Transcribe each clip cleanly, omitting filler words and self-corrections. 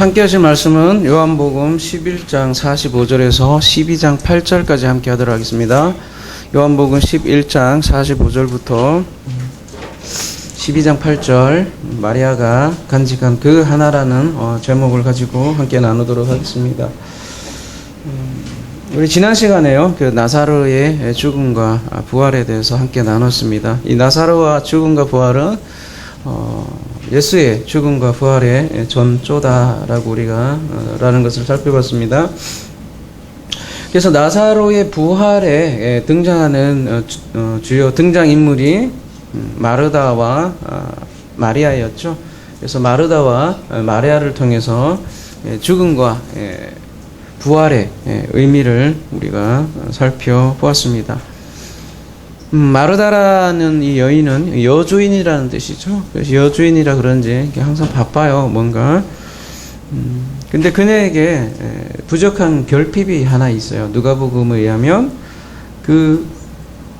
함께 하실 말씀은 요한복음 11장 45절에서 12장 8절까지 함께 하도록 하겠습니다. 요한복음 11장 45절부터 12장 8절, 마리아가 간직한 그 하나라는 제목을 가지고 함께 나누도록 하겠습니다. 우리 지난 시간에요, 그 나사로의 죽음과 부활에 대해서 함께 나눴습니다. 이 나사로와 죽음과 부활은 예수의 죽음과 부활의 전조다라고 우리가 라는 것을 살펴봤습니다. 그래서 나사로의 부활에 등장하는 주요 등장인물이 마르다와 마리아였죠. 그래서 마르다와 마리아를 통해서 죽음과 부활의 의미를 우리가 살펴보았습니다. 마르다라는 이 여인은 여주인이라는 뜻이죠. 그래서 여주인이라 그런지 항상 바빠요, 뭔가. 근데 그녀에게 부족한 결핍이 하나 있어요. 누가복음에 의하면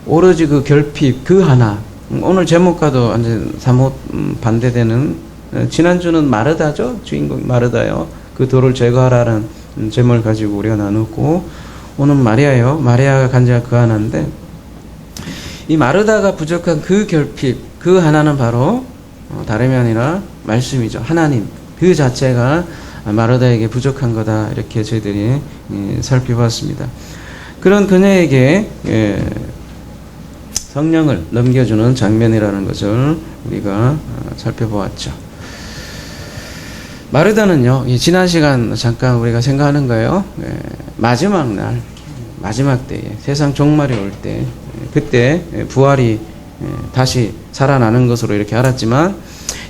오로지 그 결핍, 그 하나. 오늘 제목과도 완전 사뭇 반대되는, 지난주는 마르다죠. 주인공이 마르다요. 그 돌을 제거하라는 제목을 가지고 우리가 나누고, 오늘 마리아요. 마리아가 간직한 그 하나인데, 이 마르다가 부족한 그 결핍, 그 하나는 바로 다름이 아니라 말씀이죠. 하나님 그 자체가 마르다에게 부족한 거다, 이렇게 저희들이 살펴봤습니다. 그런 그녀에게 성령을 넘겨주는 장면이라는 것을 우리가 살펴보았죠. 마르다는요, 지난 시간 잠깐 우리가 생각하는 거예요. 마지막 날, 마지막 때에, 세상 종말이 올 때, 그때 부활이 다시 살아나는 것으로 이렇게 알았지만,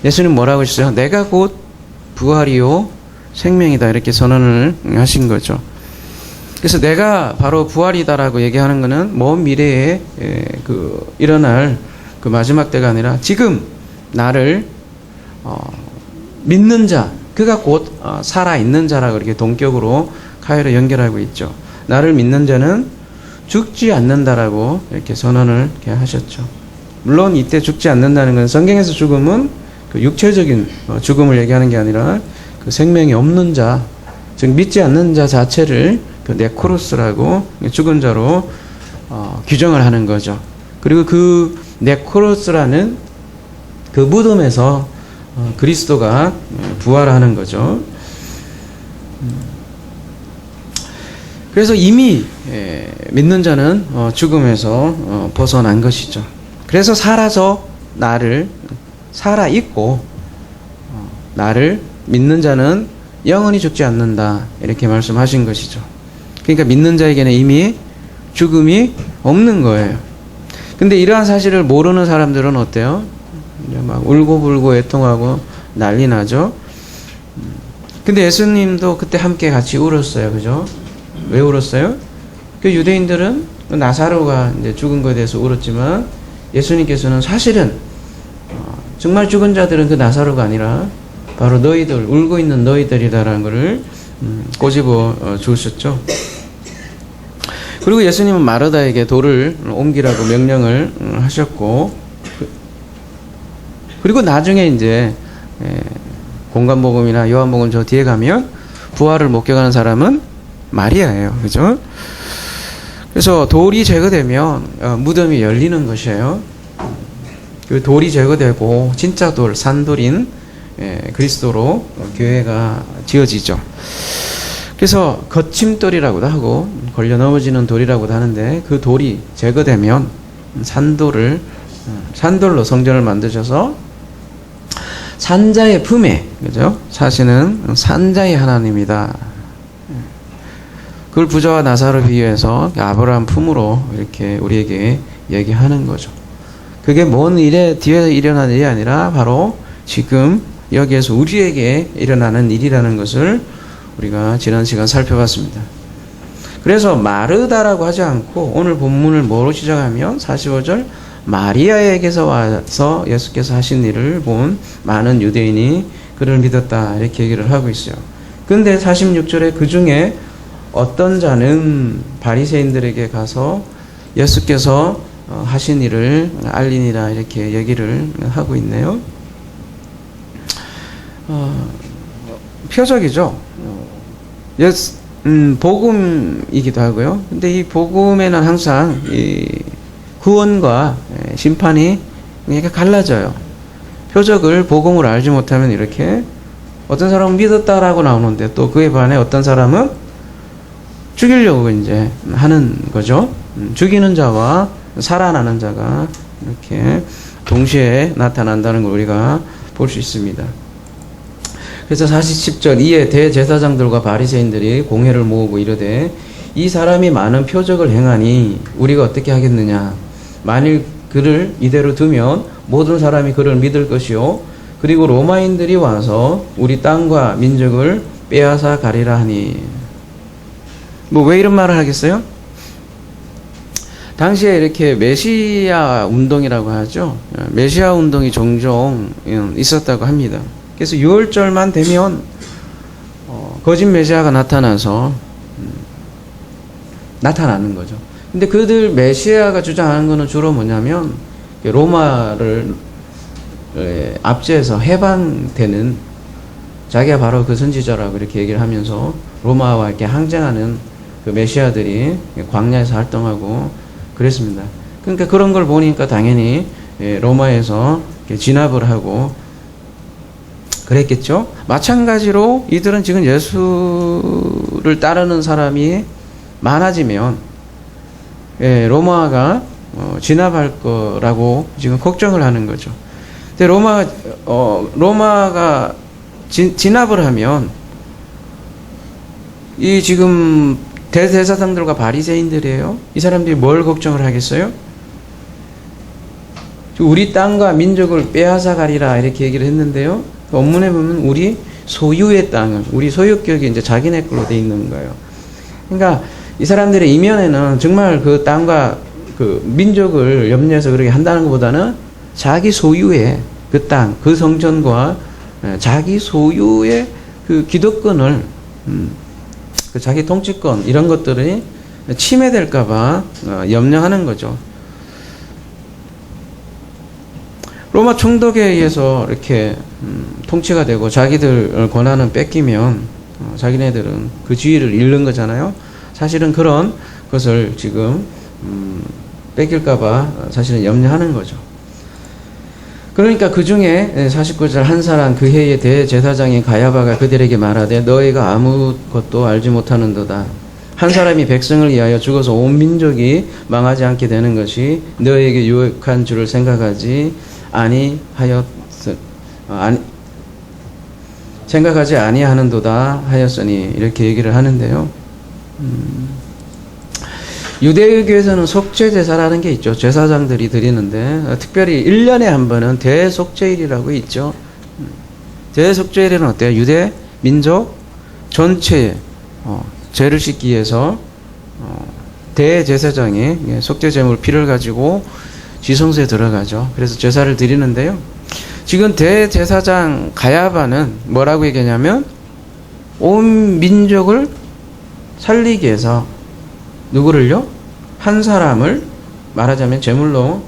예수님 뭐라고 하셨어요? 내가 곧 부활이요 생명이다, 이렇게 선언을 하신 거죠. 그래서 내가 바로 부활이다라고 얘기하는 것은 먼 미래에 일어날 그 마지막 때가 아니라 지금 나를 믿는 자, 그가 곧 살아있는 자라고 이렇게 동격으로 가해로 연결하고 있죠. 나를 믿는 자는 죽지 않는다라고 이렇게 선언을 이렇게 하셨죠. 물론 이때 죽지 않는다는 건, 성경에서 죽음은 그 육체적인 죽음을 얘기하는 게 아니라 그 생명이 없는 자, 즉 믿지 않는 자 자체를 그 네코로스라고, 죽은 자로 규정을 하는 거죠. 그리고 그 네코로스라는 그 무덤에서 그리스도가 부활하는 거죠. 그래서 이미 믿는 자는 죽음에서 벗어난 것이죠. 그래서 살아있고 나를 믿는 자는 영원히 죽지 않는다, 이렇게 말씀하신 것이죠. 그러니까 믿는 자에게는 이미 죽음이 없는 거예요. 근데 이러한 사실을 모르는 사람들은 어때요? 이제 막 울고불고 애통하고 난리 나죠. 근데 예수님도 그때 함께 같이 울었어요. 그죠? 왜 울었어요? 그 유대인들은 나사로가 이제 죽은 것에 대해서 울었지만, 예수님께서는 사실은 정말 죽은 자들은 그 나사로가 아니라 바로 너희들, 울고 있는 너희들이다라는 것을 꼬집어 주셨죠. 그리고 예수님은 마르다에게 돌을 옮기라고 명령을 하셨고, 그리고 나중에 이제 공간복음이나 요한복음 저 뒤에 가면 부활을 목격하는 사람은 마리아예요. 그죠? 그래서 돌이 제거되면 무덤이 열리는 것이에요. 그 돌이 제거되고 진짜 돌, 산돌인 그리스도로 교회가 지어지죠. 그래서 거침돌이라고도 하고 걸려 넘어지는 돌이라고도 하는데, 그 돌이 제거되면 산돌로 성전을 만드셔서 산자의 품에, 그죠? 사시는 산자의 하나님이다. 그걸 부자와 나사로 비유해서 아브라함 품으로 이렇게 우리에게 얘기하는 거죠. 그게 먼 일에 뒤에 일어나는 일이 아니라 바로 지금 여기에서 우리에게 일어나는 일이라는 것을 우리가 지난 시간 살펴봤습니다. 그래서 마르다라고 하지 않고 오늘 본문을 뭐로 시작하면 45절, 마리아에게서 와서 예수께서 하신 일을 본 많은 유대인이 그를 믿었다, 이렇게 얘기를 하고 있어요. 근데 46절에 그 중에 어떤 자는 바리새인들에게 가서 예수께서 하신 일을 알리니라, 이렇게 얘기를 하고 있네요. 표적이죠. 복음이기도 하고요. 근데 이 복음에는 항상 이 구원과 심판이 이렇게 갈라져요. 표적을 복음을 알지 못하면 이렇게 어떤 사람은 믿었다라고 나오는데 또 그에 반해 어떤 사람은 죽이려고 이제 하는 거죠. 죽이는 자와 살아나는 자가 이렇게 동시에 나타난다는 걸 우리가 볼 수 있습니다. 그래서 40절 이에 대제사장들과 바리새인들이 공회를 모으고 이르되 이 사람이 많은 표적을 행하니 우리가 어떻게 하겠느냐. 만일 그를 이대로 두면 모든 사람이 그를 믿을 것이요 그리고 로마인들이 와서 우리 땅과 민족을 빼앗아 가리라 하니. 뭐 왜 이런 말을 하겠어요? 당시에 이렇게 메시아 운동이라고 하죠. 메시아 운동이 종종 있었다고 합니다. 그래서 6월절만 되면 거짓 메시아가 나타나서 나타나는 거죠. 근데 그들 메시아가 주장하는 거는 주로 뭐냐면 로마를 압제해서 해방되는 자기가 바로 그 선지자라고 이렇게 얘기를 하면서 로마와 이렇게 항쟁하는 그 메시아들이 광야에서 활동하고 그랬습니다. 그러니까 그런 걸 보니까 당연히 로마에서 진압을 하고 그랬겠죠. 마찬가지로 이들은 지금 예수를 따르는 사람이 많아지면 로마가 진압할 거라고 지금 걱정을 하는 거죠. 근데 로마가 진압을 하면 이 지금 대제사장들과 바리새인들이에요. 이 사람들이 뭘 걱정을 하겠어요? 우리 땅과 민족을 빼앗아 가리라 이렇게 얘기를 했는데요. 원문에 보면 우리 소유의 땅을 우리 소유격이 이제 자기네 걸로 돼 있는 거예요. 그러니까 이 사람들의 이면에는 정말 그 땅과 그 민족을 염려해서 그렇게 한다는 것보다는 자기 소유의 그 땅, 그 성전과 자기 소유의 그 기득권을 그 자기 통치권 이런 것들이 침해될까봐 염려하는 거죠. 로마 총독에 의해서 이렇게 통치가 되고 자기들 권한은 뺏기면 자기네들은 그 지위를 잃는 거잖아요. 사실은 그런 것을 지금 뺏길까봐 사실은 염려하는 거죠. 그러니까 그 중에 49절 한 사람 그 해의 대제사장인 가야바가 그들에게 말하되 너희가 아무것도 알지 못하는도다. 한 사람이 백성을 위하여 죽어서 온 민족이 망하지 않게 되는 것이 너희에게 유익한 줄을 생각하지 아니하는도다 하였으니 이렇게 얘기를 하는데요. 유대교에서는 속죄제사라는 게 있죠. 제사장들이 드리는데 특별히 1년에 한 번은 대속죄일이라고 있죠. 대속죄일은 어때요? 유대 민족 전체의 죄를 씻기 위해서 대제사장이 속죄제물 피를 가지고 지성소에 들어가죠. 그래서 제사를 드리는데요. 지금 대제사장 가야바는 뭐라고 얘기하냐면 온 민족을 살리기 위해서 누구를요? 한 사람을 말하자면 제물로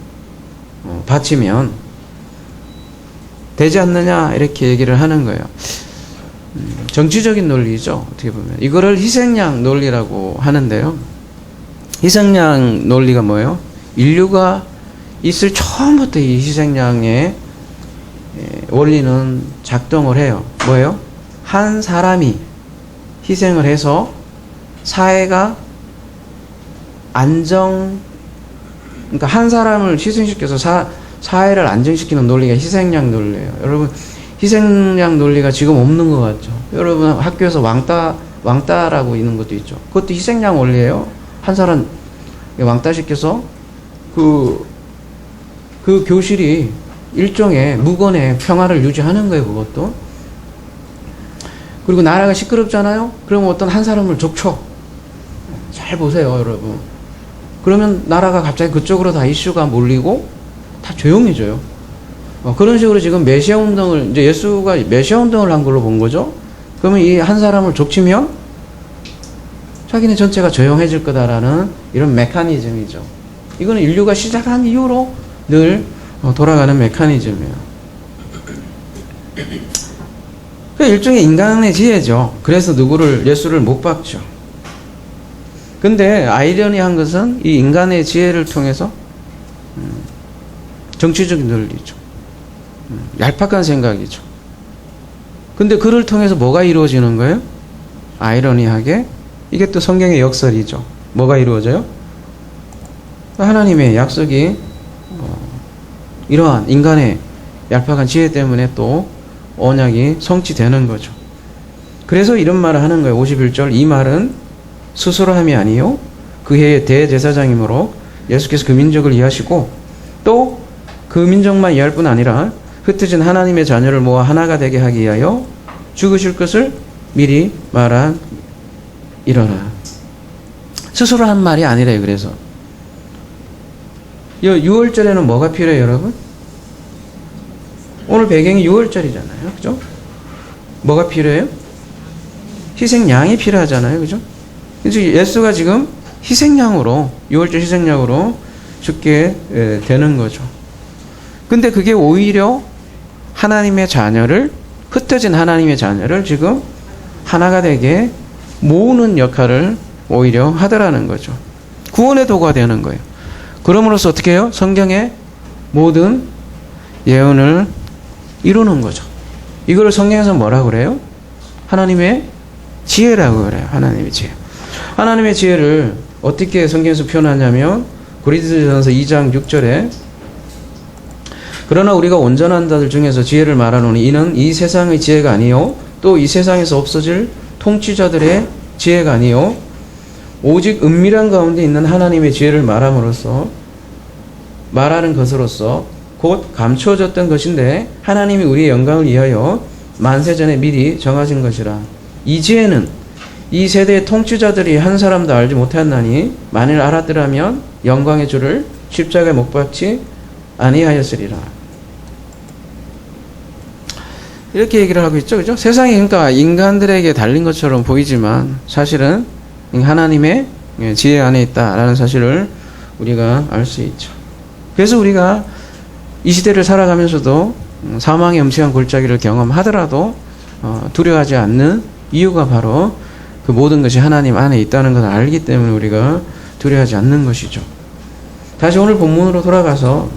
바치면 되지 않느냐 이렇게 얘기를 하는 거예요. 정치적인 논리죠. 어떻게 보면 이거를 희생양 논리라고 하는데요. 희생양 논리가 뭐예요? 인류가 있을 처음부터 이 희생양의 원리는 작동을 해요. 뭐예요? 한 사람이 희생을 해서 사회가 그러니까 한 사람을 희생시켜서 사회를 안정시키는 논리가 희생양 논리예요. 여러분, 희생양 논리가 지금 없는 것 같죠? 여러분, 학교에서 왕따라고 있는 것도 있죠. 그것도 희생양 원리예요. 한 사람 왕따시켜서 그 교실이 일종의 무건의 평화를 유지하는 거예요, 그것도. 그리고 나라가 시끄럽잖아요? 그러면 어떤 한 사람을 족쳐. 잘 보세요, 여러분. 그러면 나라가 갑자기 그쪽으로 다 이슈가 몰리고 다 조용해져요. 그런 식으로 지금 메시아 운동을, 이제 예수가 메시아 운동을 한 걸로 본 거죠? 그러면 이 한 사람을 족치면 자기네 전체가 조용해질 거다라는 이런 메커니즘이죠. 이거는 인류가 시작한 이후로 늘 돌아가는 메커니즘이에요. 그 일종의 인간의 지혜죠. 그래서 누구를 예수를 못 박죠. 근데 아이러니한 것은 이 인간의 지혜를 통해서 정치적인 논리죠. 얄팍한 생각이죠. 근데 그를 통해서 뭐가 이루어지는 거예요? 아이러니하게 이게 또 성경의 역설이죠. 뭐가 이루어져요? 하나님의 약속이 이러한 인간의 얄팍한 지혜 때문에 또 언약이 성취되는 거죠. 그래서 이런 말을 하는 거예요. 51절 이 말은 스스로 함이 아니요 그 해의 대제사장이므로 예수께서 그 민족을 이해하시고 또 그 민족만 이해할 뿐 아니라 흩어진 하나님의 자녀를 모아 하나가 되게 하기 위하여 죽으실 것을 미리 말한 이러라. 스스로 한 말이 아니래요. 그래서 6월절에는 뭐가 필요해요, 여러분? 오늘 배경이 6월절이잖아요. 그죠? 뭐가 필요해요? 희생양이 필요하잖아요. 그죠? 그래서 예수가 지금 희생양으로 6월절 희생양으로 죽게 되는 거죠. 근데 그게 오히려 하나님의 자녀를 흩어진 하나님의 자녀를 지금 하나가 되게 모으는 역할을 오히려 하더라는 거죠. 구원의 도구가 되는 거예요. 그럼으로써 어떻게 해요? 성경의 모든 예언을 이루는 거죠. 이걸 성경에서 뭐라고 그래요? 하나님의 지혜라고 그래요. 하나님의 지혜. 하나님의 지혜를 어떻게 성경에서 표현하냐면 고린도전서 2장 6절에 그러나 우리가 온전한 자들 중에서 지혜를 말하노니 이는 이 세상의 지혜가 아니요 또 이 세상에서 없어질 통치자들의 지혜가 아니요 오직 은밀한 가운데 있는 하나님의 지혜를 말하는 것으로서 곧 감추어졌던 것인데 하나님이 우리의 영광을 위하여 만세전에 미리 정하신 것이라. 이 지혜는 이 세대의 통치자들이 한 사람도 알지 못하였나니 만일 알았더라면 영광의 주를 십자가에 못 박지 아니하였으리라. 이렇게 얘기를 하고 있죠. 그죠? 세상이 그러니까 인간들에게 달린 것처럼 보이지만 사실은 하나님의 지혜 안에 있다라는 사실을 우리가 알 수 있죠. 그래서 우리가 이 시대를 살아가면서도 사망의 엄청난 골짜기를 경험하더라도 두려워하지 않는 이유가 바로 그 모든 것이 하나님 안에 있다는 것을 알기 때문에 우리가 두려워하지 않는 것이죠. 다시 오늘 본문으로 돌아가서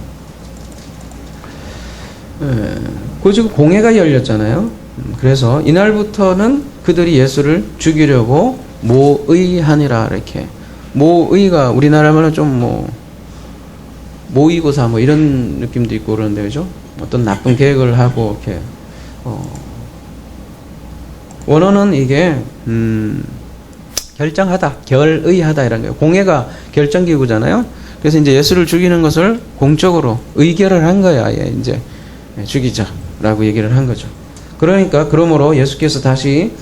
그 지금 공회가 열렸잖아요. 그래서 이날부터는 그들이 예수를 죽이려고 모의하니라 이렇게. 모의가 우리나라 말은 좀 모의고사 이런 느낌도 있고 그러는데 그죠? 어떤 나쁜 계획을 하고 이렇게 원어는 이게 결정하다, 결의하다 이런 거예요. 공회가 결정기구잖아요. 그래서 이제 예수를 죽이는 것을 공적으로 의결을 한 거야. 아예 이제 죽이자라고 얘기를 한 거죠. 그러니까 그러므로 예수께서 다시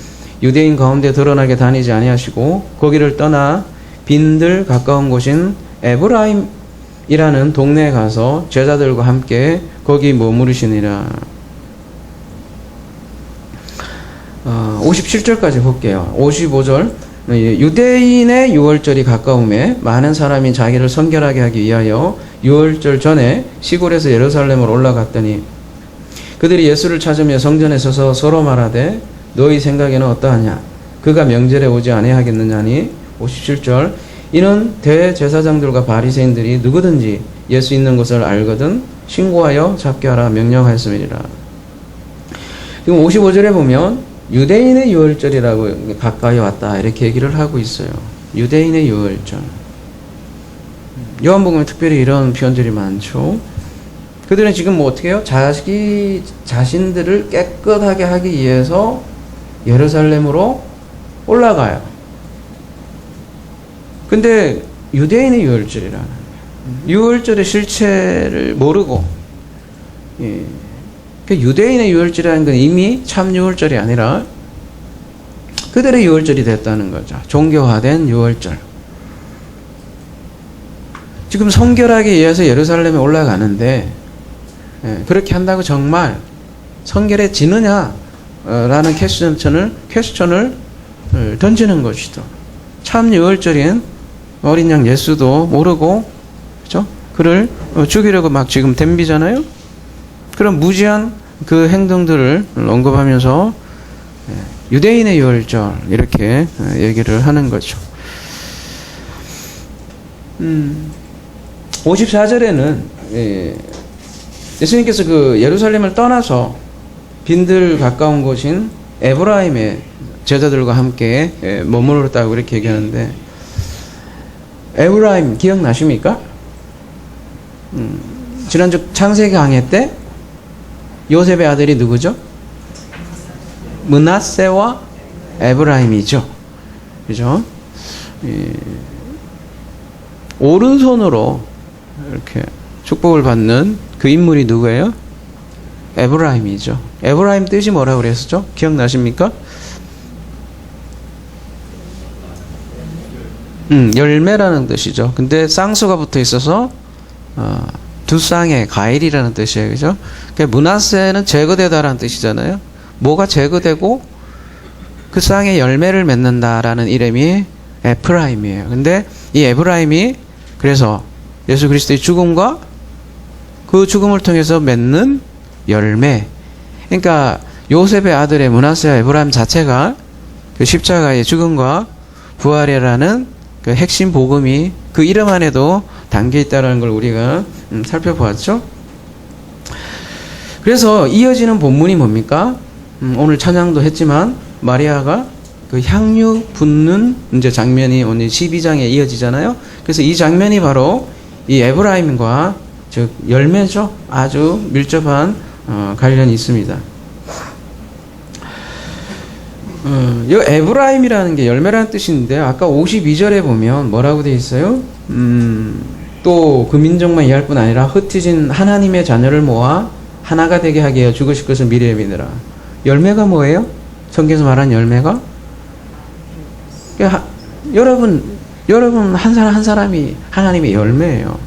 유대인 가운데 드러나게 다니지 아니하시고 거기를 떠나 빈들 가까운 곳인 에브라임이라는 동네에 가서 제자들과 함께 거기 머무르시니라. 57절까지 볼게요. 55절 유대인의 유월절이 가까움에 많은 사람이 자기를 선결하게 하기 위하여 유월절 전에 시골에서 예루살렘으로 올라갔더니 그들이 예수를 찾으며 성전에 서서 서로 말하되 너희 생각에는 어떠하냐? 그가 명절에 오지 아니하겠느냐니 57절 이는 대제사장들과 바리새인들이 누구든지 예수 있는 것을 알거든 신고하여 잡게 하라 명령하였음이니라. 지금 55절에 보면 유대인의 유월절이라고 가까이 왔다 이렇게 얘기를 하고 있어요. 유대인의 유월절. 요한복음에 특별히 이런 표현들이 많죠. 그들은 지금 어떻게 해요? 자신들을 깨끗하게 하기 위해서 예루살렘으로 올라가요. 근데 유대인의 유월절이라는 유월절의 실체를 모르고 유대인의 유월절이라는 건 이미 참 유월절이 아니라 그들의 유월절이 됐다는 거죠. 종교화된 유월절. 지금 성결하기 위해서 예루살렘에 올라가는데 그렇게 한다고 정말 성결해지느냐 라는 퀘스천을 던지는 것이죠. 참 유월절인 어린 양 예수도 모르고 그죠? 그를 죽이려고 막 지금 덤비잖아요. 그런 무지한 그 행동들을 언급하면서 유대인의 유월절 이렇게 얘기를 하는 거죠. 54절에는 예수님께서 그 예루살렘을 떠나서 빈들 가까운 곳인 에브라임의 제자들과 함께 머물렀다고 이렇게 얘기하는데, 에브라임 기억나십니까? 지난주 창세기 강해 때 요셉의 아들이 누구죠? 므낫세와 에브라임이죠. 그죠? 오른손으로 이렇게 축복을 받는 그 인물이 누구예요? 에브라임이죠. 에브라임 뜻이 뭐라고 그랬었죠? 기억나십니까? 열매라는 뜻이죠. 근데 쌍수가 붙어 있어서 두 쌍의 가일이라는 뜻이에요. 그죠? 그러니까 므낫세는 제거되다라는 뜻이잖아요. 뭐가 제거되고 그 쌍의 열매를 맺는다라는 이름이 에프라임이에요. 근데 이 에브라임이 그래서 예수 그리스도의 죽음과 그 죽음을 통해서 맺는 열매, 그러니까 요셉의 아들의 므낫세와 에브라임 자체가 그 십자가의 죽음과 부활이라는 그 핵심 복음이 그 이름 안에도 담겨 있다는 걸 우리가 살펴보았죠. 그래서 이어지는 본문이 뭡니까? 오늘 찬양도 했지만 마리아가 그 향유 붓는 이제 장면이 오늘 12장에 이어지잖아요. 그래서 이 장면이 바로 이 에브라임과 즉 열매죠. 아주 밀접한 관련이 있습니다. 이 에브라임이라는 게 열매라는 뜻인데, 아까 52절에 보면 뭐라고 되어 있어요? 또 그 민족만 이해할 뿐 아니라 흩어진 하나님의 자녀를 모아 하나가 되게 하게 하여 죽으실 것을 미래에 믿으라. 열매가 뭐예요? 성경에서 말한 열매가? 그러니까 여러분 한 사람 한 사람이 하나님의 열매예요.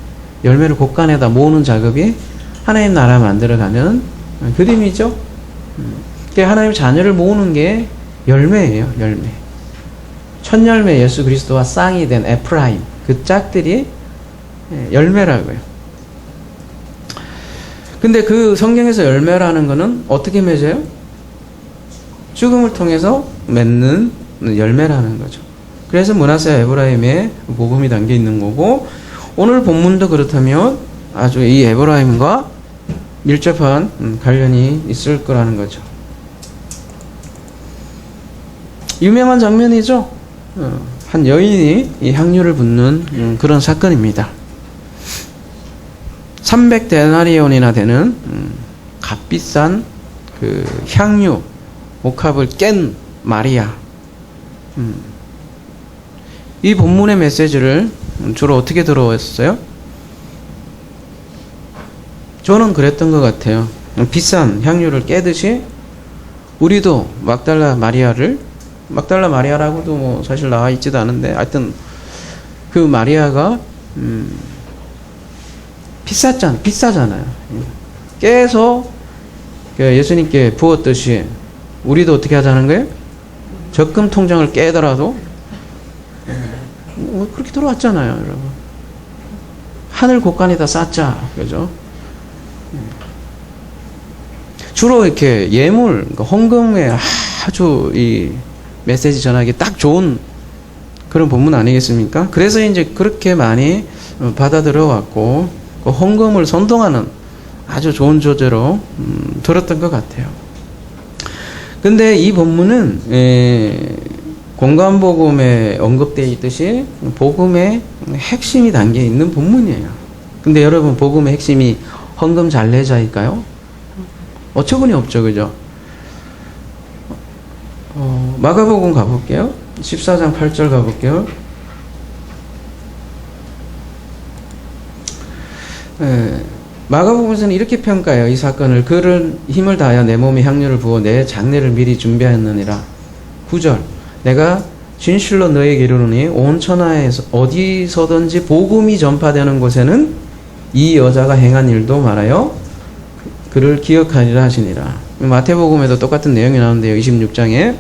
열매를 곳간에다 모으는 작업이 하나님 나라 만들어가는 그림이죠. 그러니까 하나님 자녀를 모으는 게 열매예요. 열매. 첫 열매 예수 그리스도와 쌍이 된 에프라임, 그 짝들이 열매라고요. 근데 그 성경에서 열매라는 거는 어떻게 맺어요? 죽음을 통해서 맺는 열매라는 거죠. 그래서 므낫세와 에브라임의 복음이 담겨 있는 거고, 오늘 본문도 그렇다면 아주 이 에브라임과 밀접한 관련이 있을 거라는 거죠. 유명한 장면이죠. 한 여인이 이 향유를 붓는 그런 사건입니다. 300데나리온이나 되는 값비싼 그 향유 옥합을 깬 마리아. 이 본문의 메시지를 주로 어떻게 들어왔어요? 저는 그랬던 것 같아요. 비싼 향유를 깨듯이 우리도 막달라 마리아라고도 뭐 사실 나와 있지도 않은데, 하여튼 그 마리아가 비싸잖아요. 깨서 예수님께 부었듯이 우리도 어떻게 하자는 거예요? 적금 통장을 깨더라도 그렇게 들어왔잖아요, 여러분. 하늘 곳간에다 쌓자, 그죠? 주로 이렇게 예물, 그러니까 헌금에 아주 이 메시지 전하기 딱 좋은 그런 본문 아니겠습니까? 그래서 이제 그렇게 많이 받아들여 왔고, 그 헌금을 선동하는 아주 좋은 조제로 들었던 것 같아요. 근데 이 본문은 공관복음에 언급되어 있듯이 복음의 핵심이 담겨 있는 본문이에요. 근데 여러분, 복음의 핵심이 헌금 잘 내자일까요? 어처구니 없죠, 그죠? 마가복음 가볼게요. 14장 8절 가볼게요. 마가복음에서는 이렇게 평가해요. 이 사건을. 그를 힘을 다하여 내 몸에 향유를 부어 내 장례를 미리 준비하였느니라. 9절. 내가 진실로 너에게 이르노니 온 천하에서 어디서든지 복음이 전파되는 곳에는 이 여자가 행한 일도 말하여 그를 기억하리라 하시니라. 마태복음에도 똑같은 내용이 나오는데요. 26장에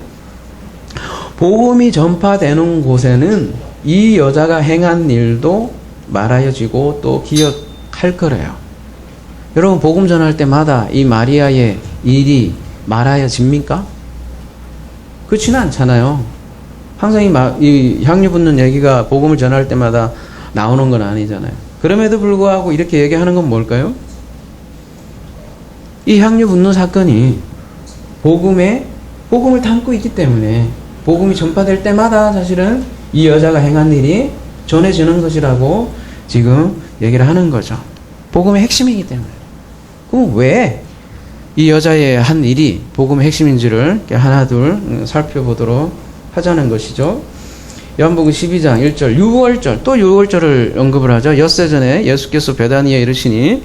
복음이 전파되는 곳에는 이 여자가 행한 일도 말하여지고 또 기억할 거래요. 여러분, 복음 전할 때마다 이 마리아의 일이 말하여집니까? 그렇지는 않잖아요. 항상 이 향유 붓는 얘기가 복음을 전할 때마다 나오는 건 아니잖아요. 그럼에도 불구하고 이렇게 얘기하는 건 뭘까요? 이 향유 붓는 사건이 복음을 담고 있기 때문에 복음이 전파될 때마다 사실은 이 여자가 행한 일이 전해지는 것이라고 지금 얘기를 하는 거죠. 복음의 핵심이기 때문에. 그럼 왜 이 여자의 한 일이 복음의 핵심인지를 하나둘 살펴보도록 하자는 것이죠. 요한복음 12장 1절 6월절, 또 6월절을 언급을 하죠. 엿새 전에 예수께서 베다니에 이르시니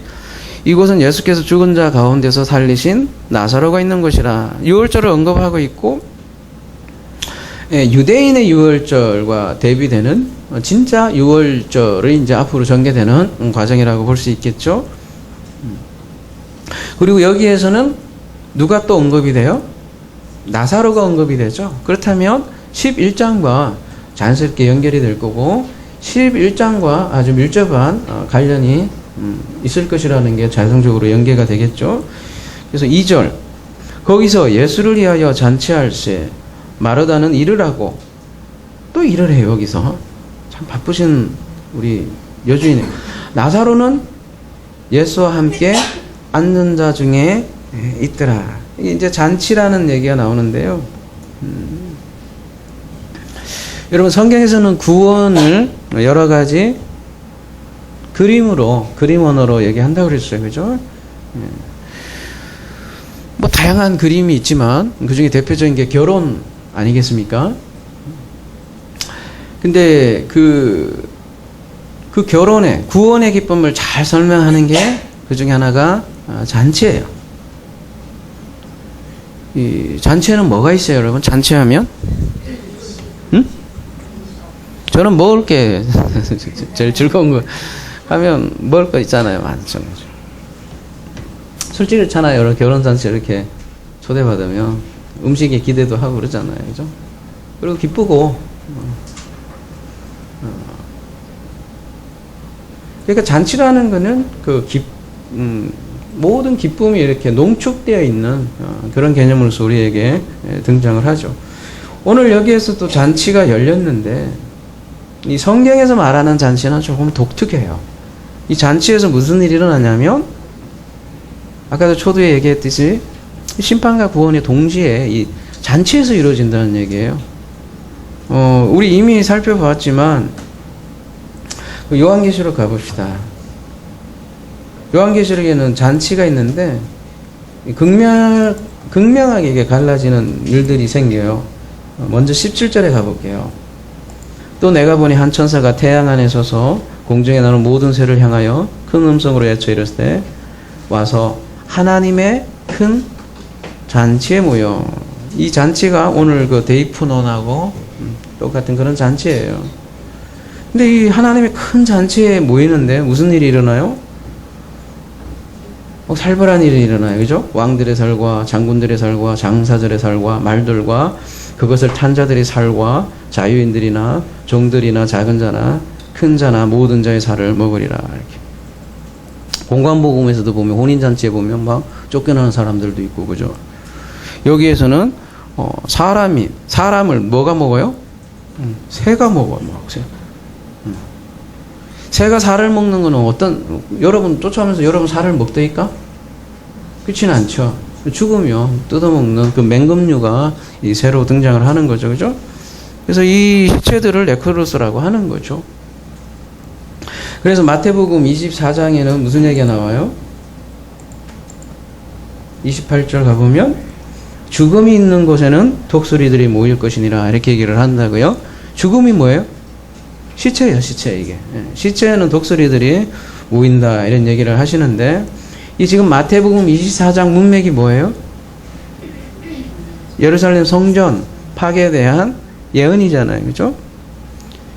이곳은 예수께서 죽은 자 가운데서 살리신 나사로가 있는 곳이라. 6월절을 언급하고 있고, 유대인의 6월절과 대비되는 진짜 6월절이 이제 앞으로 전개되는 과정이라고 볼 수 있겠죠. 그리고 여기에서는 누가 또 언급이 돼요? 나사로가 언급이 되죠. 그렇다면 11장과 자연스럽게 연결이 될 거고 11장과 아주 밀접한 관련이 있을 것이라는 게 자성적으로 연계가 되겠죠. 그래서 2절 거기서 예수를 위하여 잔치할세 마르다는 일을 하고 또 일을 해요. 여기서 참 바쁘신 우리 여주인 나사로는 예수와 함께 앉는 자 중에 있더라. 이게 이제 잔치라는 얘기가 나오는데요. 여러분 성경에서는 구원을 여러 가지 그림 언어로 얘기한다고 그랬어요. 그죠? 뭐 다양한 그림이 있지만 그 중에 대표적인 게 결혼 아니겠습니까? 근데 그 결혼의 구원의 기쁨을 잘 설명하는 게 그 중에 하나가 잔치예요. 이 잔치에는 뭐가 있어요, 여러분? 잔치하면? 응? 저는 먹을 게 제일 즐거운 거 하면 먹을 거 있잖아요, 많죠. 솔직히 그렇잖아요. 여러 결혼 잔치 이렇게 초대받으면 음식에 기대도 하고 그러잖아요, 그죠? 그리고 기쁘고. 그러니까 잔치라는 거는 모든 기쁨이 이렇게 농축되어 있는 그런 개념으로서 우리에게 등장을 하죠. 오늘 여기에서 또 잔치가 열렸는데 이 성경에서 말하는 잔치는 조금 독특해요. 이 잔치에서 무슨 일이 일어나냐면 아까도 초두에 얘기했듯이 심판과 구원이 동시에 이 잔치에서 이루어진다는 얘기예요. 우리 이미 살펴봤지만 요한계시록 가봅시다. 요한계시록에는 잔치가 있는데 극명하게 이게 갈라지는 일들이 생겨요. 먼저 17절에 가볼게요. 또 내가 보니 한 천사가 태양 안에 서서 공중에 나는 모든 새를 향하여 큰 음성으로 외쳐 이르되 와서 하나님의 큰 잔치에 모여. 이 잔치가 오늘 그 데이프논하고 똑같은 그런 잔치예요. 근데 이 하나님의 큰 잔치에 모이는데 무슨 일이 일어나요? 살벌한 일이 일어나요. 그죠? 왕들의 살과 장군들의 살과 장사들의 살과 말들과 그것을 탄 자들의 살과 자유인들이나 종들이나 작은 자나 큰 자나 모든 자의 살을 먹으리라. 이렇게. 공관복음에서도 보면 혼인잔치에 보면 막 쫓겨나는 사람들도 있고 그죠? 여기에서는 사람을 뭐가 먹어요? 새가 먹어요. 새가 살을 먹는 거는 여러분 쫓아오면서 여러분 살을 먹더니까? 그렇지는 않죠. 죽으면 뜯어먹는 그 맹금류가 이 새로 등장을 하는 거죠. 그죠? 그래서 이 시체들을 네크로스라고 하는 거죠. 그래서 마태복음 24장에는 무슨 얘기가 나와요? 28절 가보면 죽음이 있는 곳에는 독수리들이 모일 것이니라 이렇게 얘기를 한다고요. 죽음이 뭐예요? 시체예요, 시체 이게. 시체에는 독수리들이 모인다 이런 얘기를 하시는데 이 지금 마태복음 24장 문맥이 뭐예요? 예루살렘 성전 파괴에 대한 예언이잖아요, 그죠?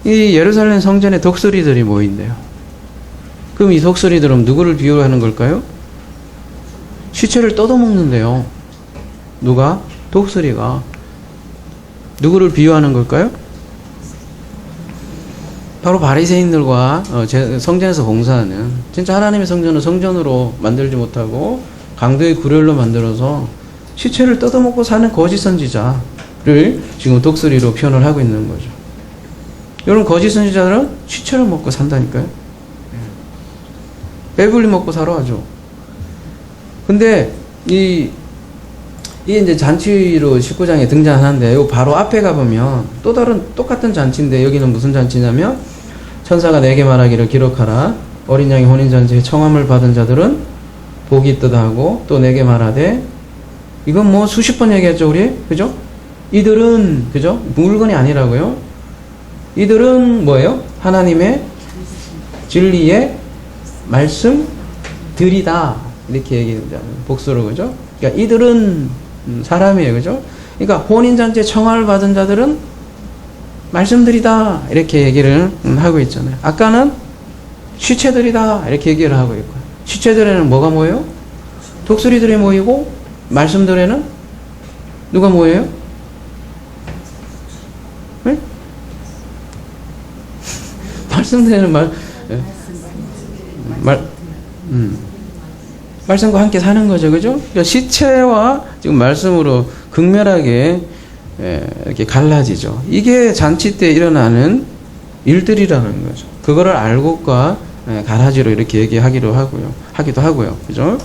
이 예루살렘 성전에 독수리들이 모인대요. 그럼 이 독수리들은 누구를 비유하는 걸까요? 시체를 뜯어먹는데요. 누가? 독수리가. 누구를 비유하는 걸까요? 바로 바리새인들과 성전에서 봉사하는 진짜 하나님의 성전을 성전으로 만들지 못하고 강도의 굴열로 만들어서 시체를 뜯어먹고 사는 거짓 선지자 지금 독수리로 표현을 하고 있는 거죠. 이런 거짓 선지자들은 시체를 먹고 산다니까요. 배불리 먹고 살아 하죠. 근데 이게 이제 잔치로 19장에 등장하는데 요 바로 앞에 가보면 또 다른 똑같은 잔치인데 여기는 무슨 잔치냐면 천사가 내게 말하기를 기록하라. 어린 양의 혼인잔치에 청함을 받은 자들은 복이 있도다 하고 또 내게 말하되 이건 뭐 수십 번 얘기했죠 우리 그죠? 이들은 그죠? 물건이 아니라고요. 이들은 뭐예요? 하나님의 진리의 말씀들이다 이렇게 얘기합니다. 복수로 그죠? 그러니까 이들은 사람이에요 그죠? 그러니까 혼인잔치에 청함을 받은 자들은 말씀들이다 이렇게 얘기를 하고 있잖아요. 아까는 시체들이다 이렇게 얘기를 하고 있고 시체들에는 뭐가 모여요? 독수리들이 모이고 말씀들에는 누가 모여요? 네? 말씀들에는 말씀과 함께 사는 거죠 그죠? 그러니까 시체와 지금 말씀으로 극렬하게 이렇게 갈라지죠. 이게 잔치 때 일어나는 일들이라는 거죠. 그거를 알곡과 가라지로 이렇게 얘기하기도 하고요. 그죠?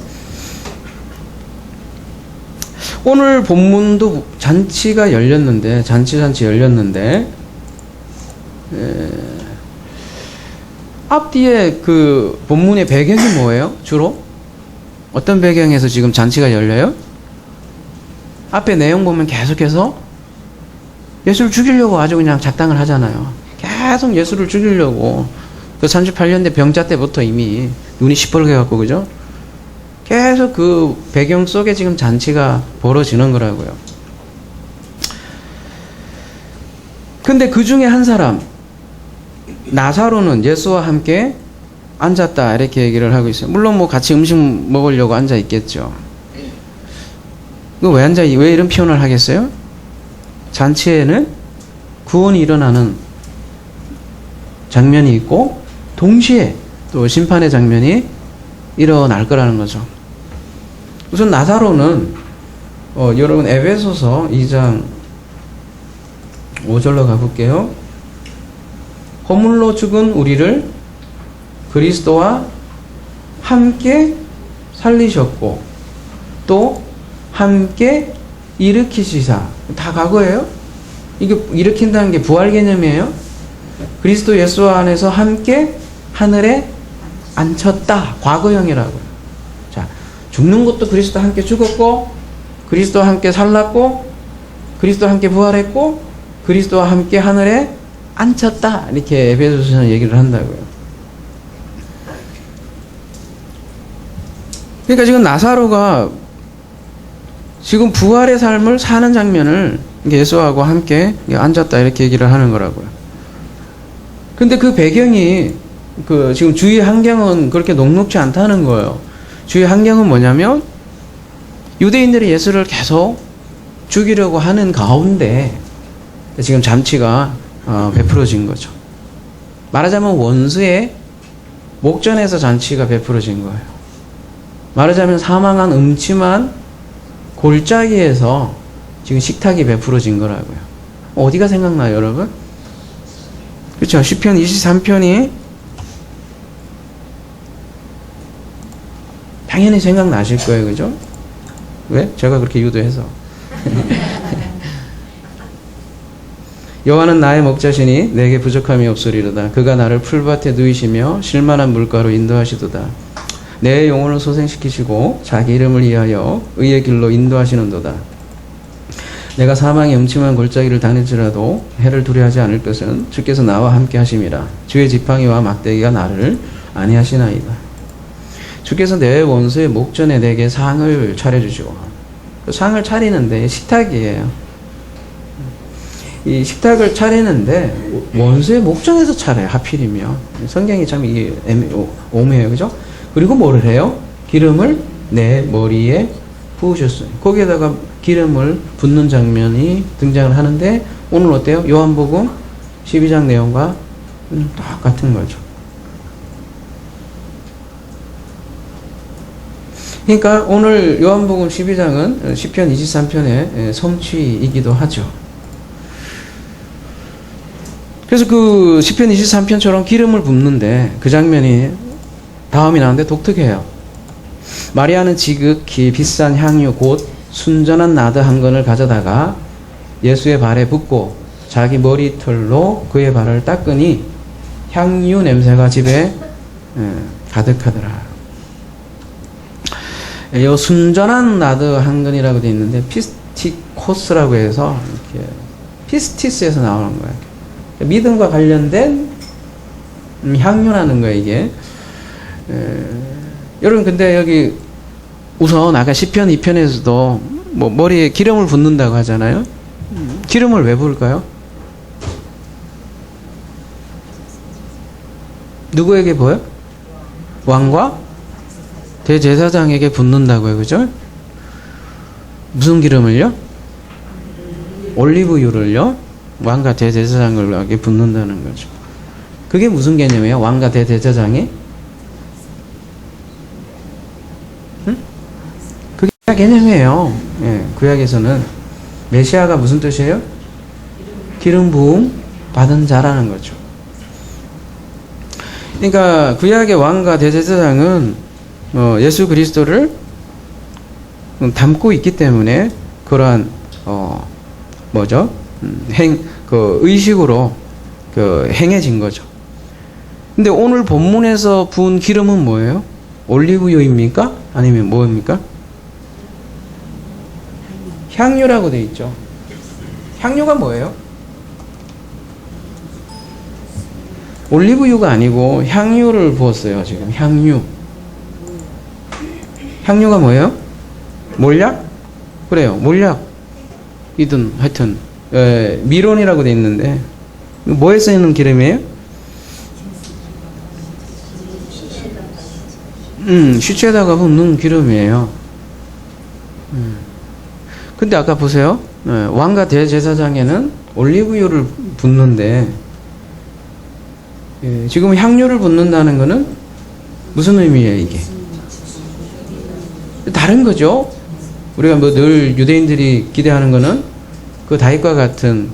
오늘 본문도 잔치가 열렸는데, 잔치 열렸는데, 앞뒤에 그 본문의 배경이 뭐예요? 주로? 어떤 배경에서 지금 잔치가 열려요? 앞에 내용 보면 계속해서 예수를 죽이려고 아주 그냥 작당을 하잖아요. 계속 예수를 죽이려고. 그 38년대 병자 때부터 이미 눈이 시뻘게 갖고, 그죠? 계속 그 배경 속에 지금 잔치가 벌어지는 거라고요. 근데 그 중에 한 사람, 나사로는 예수와 함께 앉았다. 이렇게 얘기를 하고 있어요. 물론 뭐 같이 음식 먹으려고 앉아 있겠죠. 왜 이런 표현을 하겠어요? 잔치에는 구원이 일어나는 장면이 있고 동시에 또 심판의 장면이 일어날 거라는 거죠. 우선 나사로는 여러분 에베소서 2장 5절로 가볼게요. 허물로 죽은 우리를 그리스도와 함께 살리셨고 또 함께 일으키시사. 다 과거예요. 이게 일으킨다는 게 부활 개념이에요. 그리스도 예수 안에서 함께 하늘에 앉혔다. 과거형이라고요. 자, 죽는 것도 그리스도와 함께 죽었고, 그리스도와 함께 살랐고, 그리스도와 함께 부활했고, 그리스도와 함께 하늘에 앉혔다. 이렇게 에베소서는 얘기를 한다고요. 그러니까 지금 나사로가 지금 부활의 삶을 사는 장면을 예수하고 함께 앉았다. 이렇게 얘기를 하는 거라고요. 근데 그 배경이 지금 주위 환경은 그렇게 녹록지 않다는 거예요. 주위 환경은 뭐냐면 유대인들이 예수를 계속 죽이려고 하는 가운데 지금 잔치가 베풀어진 거죠. 말하자면 원수의 목전에서 잔치가 베풀어진 거예요. 말하자면 사망한 음침한 골짜기에서 지금 식탁이 베풀어진 거라고요. 어디가 생각나요, 여러분? 그렇죠. 시편 23편이 당연히 생각나실 거예요. 그죠? 왜? 제가 그렇게 유도해서. 여호와는 나의 목자시니 내게 부족함이 없으리로다. 그가 나를 풀밭에 누이시며 실만한 물가로 인도하시도다. 내 영혼을 소생시키시고 자기 이름을 위하여 의의 길로 인도하시는도다. 내가 사망의 음침한 골짜기를 다닐지라도 해를 두려워하지 않을 것은 주께서 나와 함께 하심이라. 주의 지팡이와 막대기가 나를 안위하시나이다. 주께서 내 원수의 목전에 내게 상을 차려주시고, 그 상을 차리는데 식탁이에요. 이 식탁을 차리는데 원수의 목전에서 차려요. 하필이면 성경이 참 이게 오묘해요. 그죠? 그리고 뭐를 해요? 기름을 내 머리에 부으셨어요. 거기에다가 기름을 붓는 장면이 등장을 하는데 오늘 어때요? 요한복음 12장 내용과 똑같은 거죠. 그러니까 오늘 요한복음 12장은 시편 23편의 성취이기도 하죠. 그래서 그 시편 23편처럼 기름을 붓는데 그 장면이 다음이 나오는데 독특해요. 마리아는 지극히 비싼 향유 곧 순전한 나드 한 건을 가져다가 예수의 발에 붓고 자기 머리털로 그의 발을 닦으니 향유 냄새가 집에 가득하더라. 이 순전한 나드 한 건이라고 되어 있는데 피스티코스라고 해서 이렇게 피스티스에서 나오는 거예요. 믿음과 관련된 향유라는 거예요, 이게. 여러분, 근데 여기 우선 아까 시편 2편에서도 뭐 머리에 기름을 붓는다고 하잖아요. 기름을 왜 부을까요? 누구에게 부어요? 왕과 대제사장에게 붓는다고요, 그죠? 무슨 기름을요? 올리브유를요? 왕과 대제사장에게 붓는다는 거죠. 그게 무슨 개념이에요? 왕과 대제사장이? 응? 그게 개념이에요. 예, 구약에서는 메시아가 무슨 뜻이에요? 기름 부음 받은 자라는 거죠. 그러니까 구약의 왕과 대제사장은 예수 그리스도를 담고 있기 때문에 그러한 뭐죠? 의식으로 행해진 거죠. 근데 오늘 본문에서 부은 기름은 뭐예요? 올리브유입니까? 아니면 뭐입니까? 향유라고 되어 있죠. 향유가 뭐예요? 올리브유가 아니고 향유를 부었어요, 지금. 향유. 향유가 뭐예요? 몰약? 그래요, 몰약이든 하여튼 미론이라고 되어 있는데 뭐에 쓰이는 기름이에요? 시체에다가 붓는 기름이에요. 근데 아까 보세요. 왕과 대제사장에는 올리브유를 붓는데 지금 향유를 붓는다는 것은 무슨 의미예요, 이게? 다른 거죠. 우리가 뭐 늘 유대인들이 기대하는 거는 그 다윗과 같은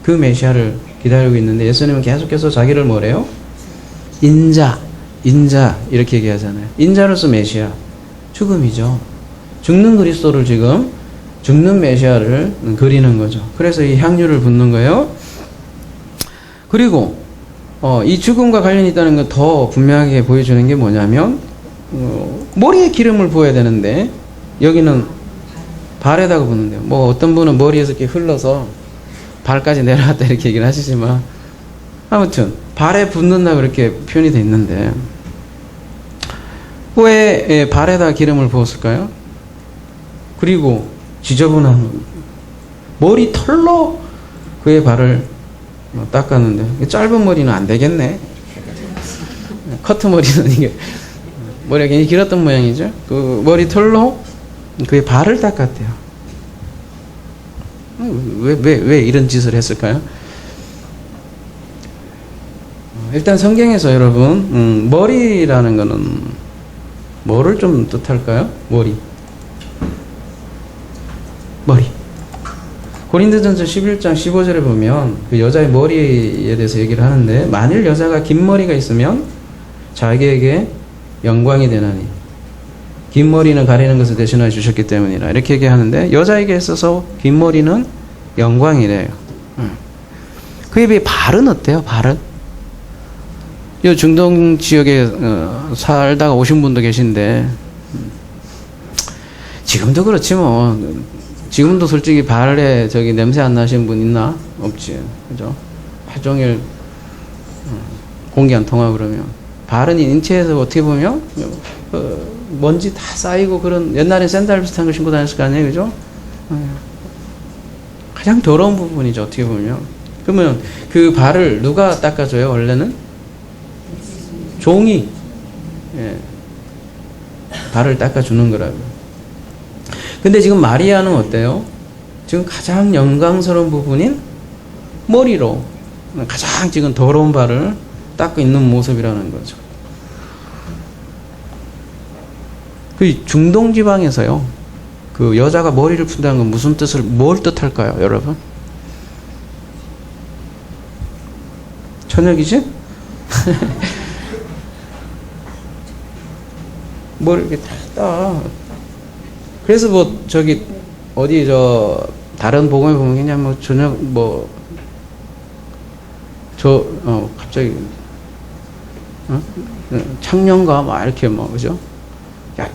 그 메시아를 기다리고 있는데 예수님은 계속해서 자기를 뭐래요? 인자 이렇게 얘기하잖아요. 인자로서 메시아, 죽음이죠. 죽는 그리스도를 지금 죽는 메시아를 그리는 거죠. 그래서 이 향유를 붓는 거예요. 그리고 이 죽음과 관련이 있다는 건 더 분명하게 보여주는 게 뭐냐면 머리에 기름을 부어야 되는데 여기는 발에다가 붓는데요. 뭐 어떤 분은 머리에서 이렇게 흘러서 발까지 내려갔다 이렇게 얘기를 하시지만 아무튼 발에 붓는다고 이렇게 표현이 되어 있는데 왜 발에다 기름을 부었을까요? 그리고 지저분한 머리털로 그의 발을 닦았는데 짧은 머리는 안 되겠네. 커트 머리는 이게 머리가 굉장히 길었던 모양이죠. 그 머리털로 그의 발을 닦았대요. 왜 이런 짓을 했을까요? 일단 성경에서 여러분 머리라는 거는 뭐를 좀 뜻할까요? 머리. 고린도전서 11장 15절에 보면 그 여자의 머리에 대해서 얘기를 하는데 만일 여자가 긴 머리가 있으면 자기에게 영광이 되나니 긴 머리는 가리는 것을 대신하여 주셨기 때문이라 이렇게 얘기하는데 여자에게 있어서 긴 머리는 영광이래요. 그에 비해 발은 어때요? 발은? 이 중동 지역에 살다가 오신 분도 계신데 지금도 그렇지 뭐. 지금도 솔직히 발에 저기 냄새 안 나시는 분 있나? 없지. 그죠? 하루 종일 공기 안 통하고 그러면. 발은 인체에서 어떻게 보면 먼지 다 쌓이고 그런 옛날에 샌들 비슷한 거 신고 다녔을 거 아니에요? 그죠? 가장 더러운 부분이죠. 어떻게 보면. 그러면 그 발을 누가 닦아줘요? 원래는? 종이. 예. 발을 닦아주는 거라고요. 근데 지금 마리아는 어때요? 지금 가장 영광스러운 부분인 머리로 가장 지금 더러운 발을 닦고 있는 모습이라는 거죠. 그 중동 지방에서요. 그 여자가 머리를 푼다는 건 무슨 뜻을 뭘 뜻할까요, 여러분? 저녁이지? 뭘 이렇게 따. 그래서 뭐 저기 어디 저 다른 복음에 보면 그냥 뭐 저녁 뭐 저 갑자기 창녕가 막 이렇게 뭐 그죠? 야,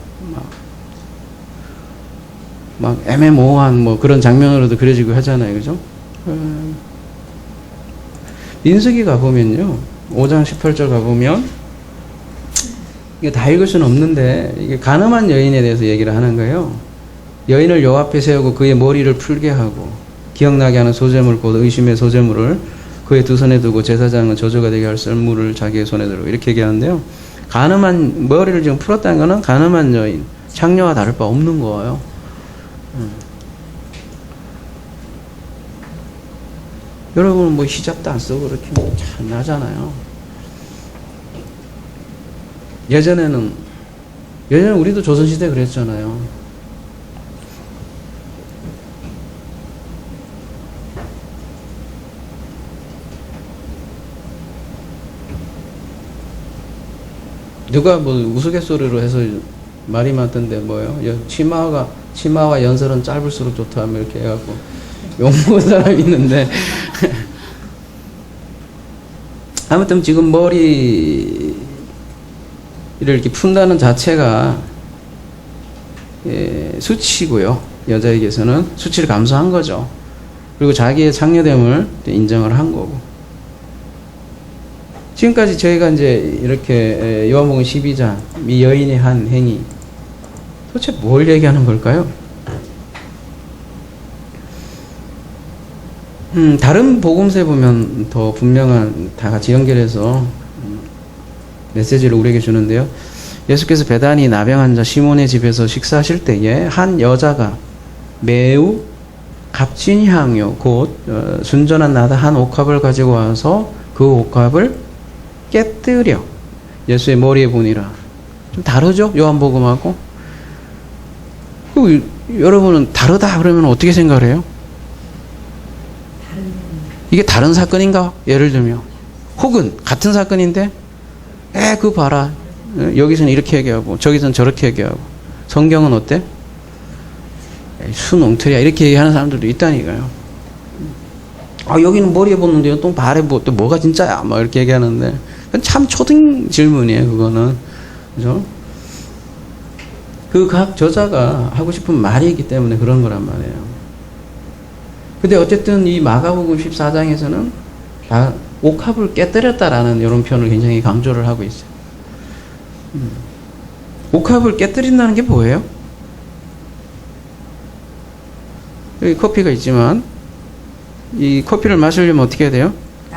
막 애매모호한 뭐 그런 장면으로도 그려지고 하잖아요, 그죠? 민수기 가보면요, 5장 18절 가보면 이게 다 읽을 수는 없는데 이게 간음한 여인에 대해서 얘기를 하는 거예요. 여인을 요 앞에 세우고 그의 머리를 풀게 하고 기억나게 하는 소재물 곧 의심의 소재물을 그의 두 손에 두고 제사장은 저주가 되게 할 썰물을 자기의 손에 들고 이렇게 얘기하는데요. 간음한 머리를 지금 풀었다는 것은 간음한 여인, 창녀와 다를 바 없는 거예요. 여러분은 뭐 히잡도 안 쓰고 그렇게 참 나잖아요. 예전에는 우리도 조선시대 그랬잖아요. 누가 뭐 우스갯소리로 해서 말이 많던데 뭐요? 치마와 연설은 짧을수록 좋다 뭐 이렇게 해갖고 욕먹은 사람이 있는데 아무튼 지금 머리를 이렇게 푼다는 자체가 수치고요. 여자에게서는 수치를 감수한 거죠. 그리고 자기의 창녀됨을 인정을 한 거고. 지금까지 저희가 이제 이렇게 요한복음 12장 이 여인이 한 행위 도대체 뭘 얘기하는 걸까요? 다른 복음서에 보면 더 분명한 다 같이 연결해서 메시지를 우리에게 주는데요. 예수께서 베다니 나병 환자 시몬의 집에서 식사하실 때에 한 여자가 매우 값진 향유 곧 순전한 나다 한 옥합을 가지고 와서 그 옥합을 깨뜨려 예수의 머리에 보니라. 좀 다르죠? 요한복음하고. 그리고 여러분은 다르다 그러면 어떻게 생각을 해요? 이게 다른 사건인가? 예를 들면 혹은 같은 사건인데 그거 봐라, 여기서는 이렇게 얘기하고 저기서는 저렇게 얘기하고 성경은 어때? 순 엉터리야 이렇게 얘기하는 사람들도 있다니까요. 여기는 머리에 붙는데 또 발에 또 뭐가 진짜야 막 이렇게 얘기하는데 참 초등 질문이에요. 그거는 그죠? 그 각 저자가 하고 싶은 말이 있기 때문에 그런 거란 말이에요. 근데 어쨌든 이 마가복음 14장에서는 다 옥합을 깨뜨렸다라는 이런 표현을 굉장히 강조를 하고 있어요. 옥합을 깨뜨린다는 게 뭐예요? 여기 커피가 있지만 이 커피를 마시려면 어떻게 해야 돼요?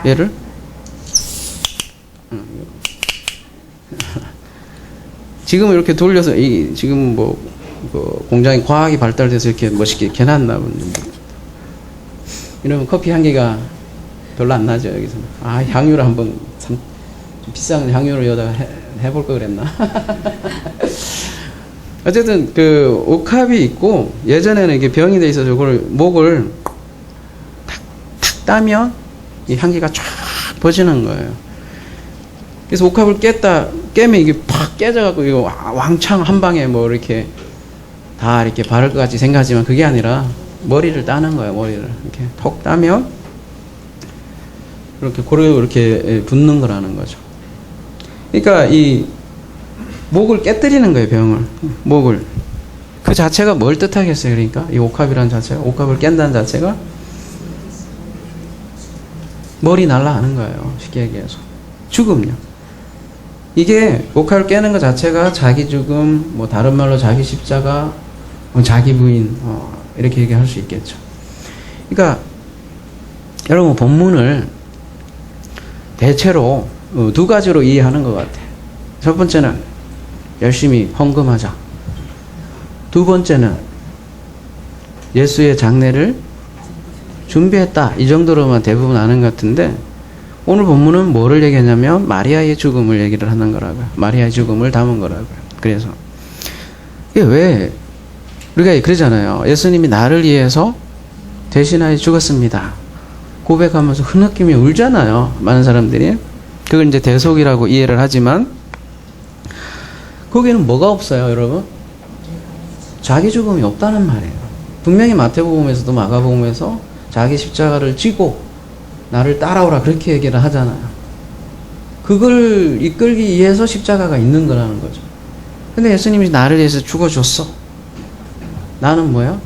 얘를 지금 이렇게 돌려서 지금 뭐 공장이 과학이 발달돼서 이렇게 멋있게 이렇게 해놨나 본데 이러면 커피 향기가 별로 안 나죠. 여기서는 향유를 한번 좀 비싼 향유를 여기다가 해볼 걸 그랬나. 어쨌든 그 옥합이 있고 예전에는 이게 병이 돼 있어서 그걸 목을 탁 따면 이 향기가 쫙 퍼지는 거예요. 그래서 옥합을 깨면 이게 팍 깨져갖고 이거 왕창 한 방에 뭐 이렇게 다 이렇게 바를 것 같이 생각하지만 그게 아니라 머리를 따는 거예요. 머리를 이렇게 톡 따면 이렇게 고르게 이렇게 붙는 거라는 거죠. 그러니까 이 목을 깨뜨리는 거예요. 병을 목을 그 자체가 뭘 뜻하겠어요? 그러니까 이 옥합이라는 자체가 옥합을 깬다는 자체가 머리 날라가는 거예요. 쉽게 얘기해서 죽음요. 이게 옥합을 깨는 것 자체가 자기 죽음, 뭐 다른 말로 자기 십자가, 뭐 자기 부인 이렇게 얘기할 수 있겠죠. 그러니까 여러분 본문을 대체로 두 가지로 이해하는 것 같아요. 첫 번째는 열심히 헌금하자. 두 번째는 예수의 장례를 준비했다. 이 정도로만 대부분 아는 것 같은데 오늘 본문은 뭐를 얘기하냐면 마리아의 죽음을 얘기를 하는 거라고요. 마리아의 죽음을 담은 거라고요. 그래서 이게 왜 우리가 그러잖아요. 예수님이 나를 위해서 대신하여 죽었습니다. 고백하면서 흐느끼며 울잖아요. 많은 사람들이. 그걸 이제 대속이라고 이해를 하지만 거기는 뭐가 없어요, 여러분? 자기 죽음이 없다는 말이에요. 분명히 마태복음에서도 마가복음에서 자기 십자가를 지고 나를 따라오라 그렇게 얘기를 하잖아요. 그걸 이끌기 위해서 십자가가 있는 거라는 거죠. 근데 예수님이 나를 위해서 죽어줬어. 나는 뭐야?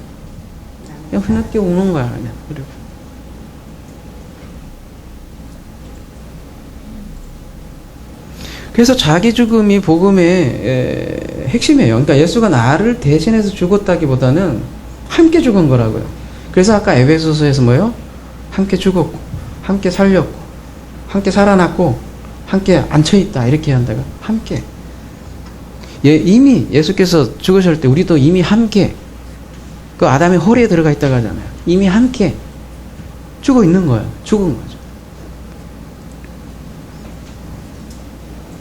그냥 흐느끼 우는 거야, 그냥. 그리고. 그래서 자기 죽음이 복음의 핵심이에요. 그러니까 예수가 나를 대신해서 죽었다기보다는 함께 죽은 거라고요. 그래서 아까 에베소서에서 뭐요? 함께 죽었고, 함께 살렸고, 함께 살아났고, 함께 앉혀있다. 이렇게 한다가 함께. 이미 예수께서 죽으실 때 우리도 이미 함께 그 아담의 허리에 들어가 있다고 하잖아요. 이미 함께 죽어 있는 거예요. 죽은 거죠.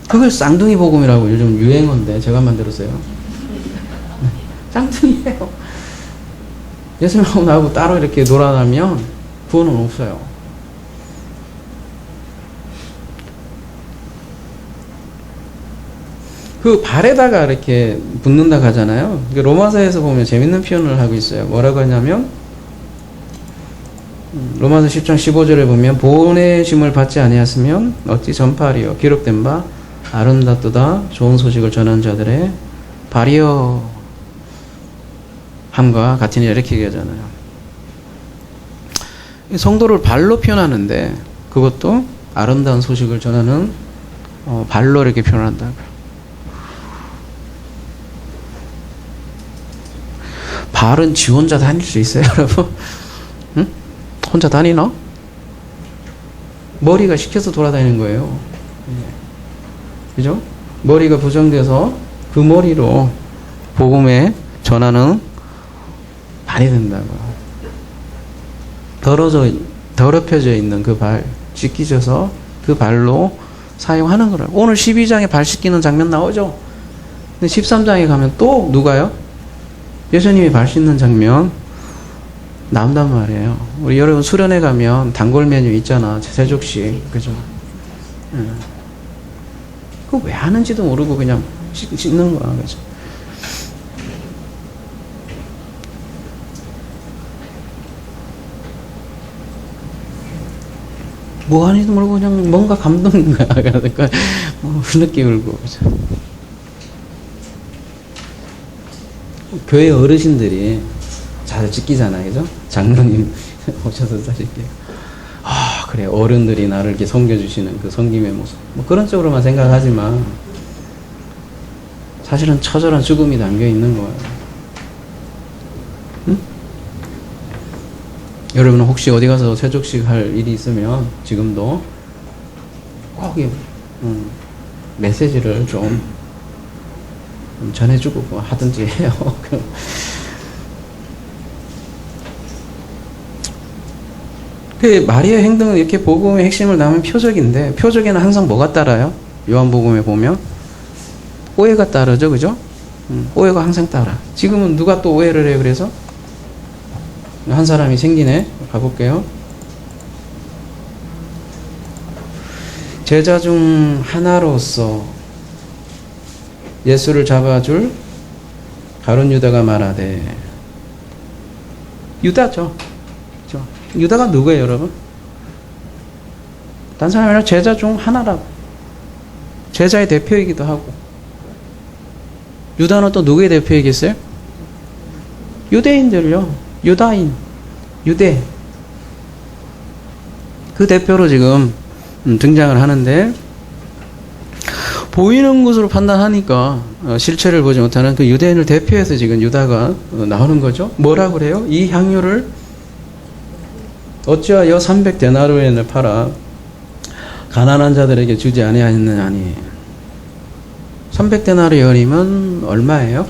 그걸 쌍둥이 복음이라고 요즘 유행어인데 제가 만들었어요. 쌍둥이에요. 예수님하고 나하고 따로 이렇게 놀아나면 구원은 없어요. 그 발에다가 이렇게 붙는다고 하잖아요. 로마서에서 보면 재밌는 표현을 하고 있어요. 뭐라고 하냐면 로마서 10장 15절에 보면 보내심을 받지 아니하였으면 어찌 전파하리요 기록된 바 아름답도다 좋은 소식을 전하는 자들의 발이여 함과 같으니 이렇게 얘기하잖아요. 성도를 발로 표현하는데 그것도 아름다운 소식을 전하는 발로 이렇게 표현한다고요. 발은 지 혼자 다닐 수 있어요, 여러분? 응? 혼자 다니나? 머리가 시켜서 돌아다니는 거예요. 그죠? 머리가 부정돼서 그 머리로 복음에 전하는 발이 된다고. 더럽혀져 있는 그 발, 씻기져서 그 발로 사용하는 거라고. 오늘 12장에 발 씻기는 장면 나오죠? 근데 13장에 가면 또 누가요? 예수님이 발 씻는 장면 나온단 말이에요. 우리 여러분 수련회 가면 단골 메뉴 있잖아. 세족식. 그죠? 그거 왜 하는지도 모르고 그냥 씻는 거야. 그죠? 뭐 하는지도 모르고 그냥 뭔가 감동인 거야. 그러니까 흐느끼 울고. 그죠? 교회 어르신들이 잘 지키잖아요, 그죠? 장로님 오셔서 사실게요. 아, 그래, 어른들이 나를 이렇게 섬겨주시는 그 섬김의 모습. 뭐 그런 쪽으로만 생각하지만, 사실은 처절한 죽음이 담겨 있는 거예요. 응? 여러분은 혹시 어디 가서 세족식 할 일이 있으면, 지금도 꼭 메시지를 좀 전해주고 뭐 하든지 해요. 그 마리아의 행동은 이렇게 복음의 핵심을 담은 표적인데 표적에는 항상 뭐가 따라요? 요한복음에 보면 오해가 따르죠, 그죠? 오해가 항상 따라. 지금은 누가 또 오해를 해요? 그래서 한 사람이 생기네. 가볼게요. 제자 중 하나로서 예수를 잡아줄 가룟 유다가 말하되. 유다죠. 그렇죠? 유다가 누구예요, 여러분? 딴 사람이 아니라 제자 중 하나라고. 제자의 대표이기도 하고. 유다는 또 누구의 대표이겠어요? 유대인들요. 유다인, 유대. 그 대표로 지금 등장을 하는데 보이는 것으로 판단하니까 실체를 보지 못하는 그 유대인을 대표해서 지금 유다가 나오는 거죠. 뭐라고 그래요? 이 향유를 어찌하여 300데나리온을 팔아 가난한 자들에게 주지 아니하였느냐니. 300데나리온이면 얼마예요?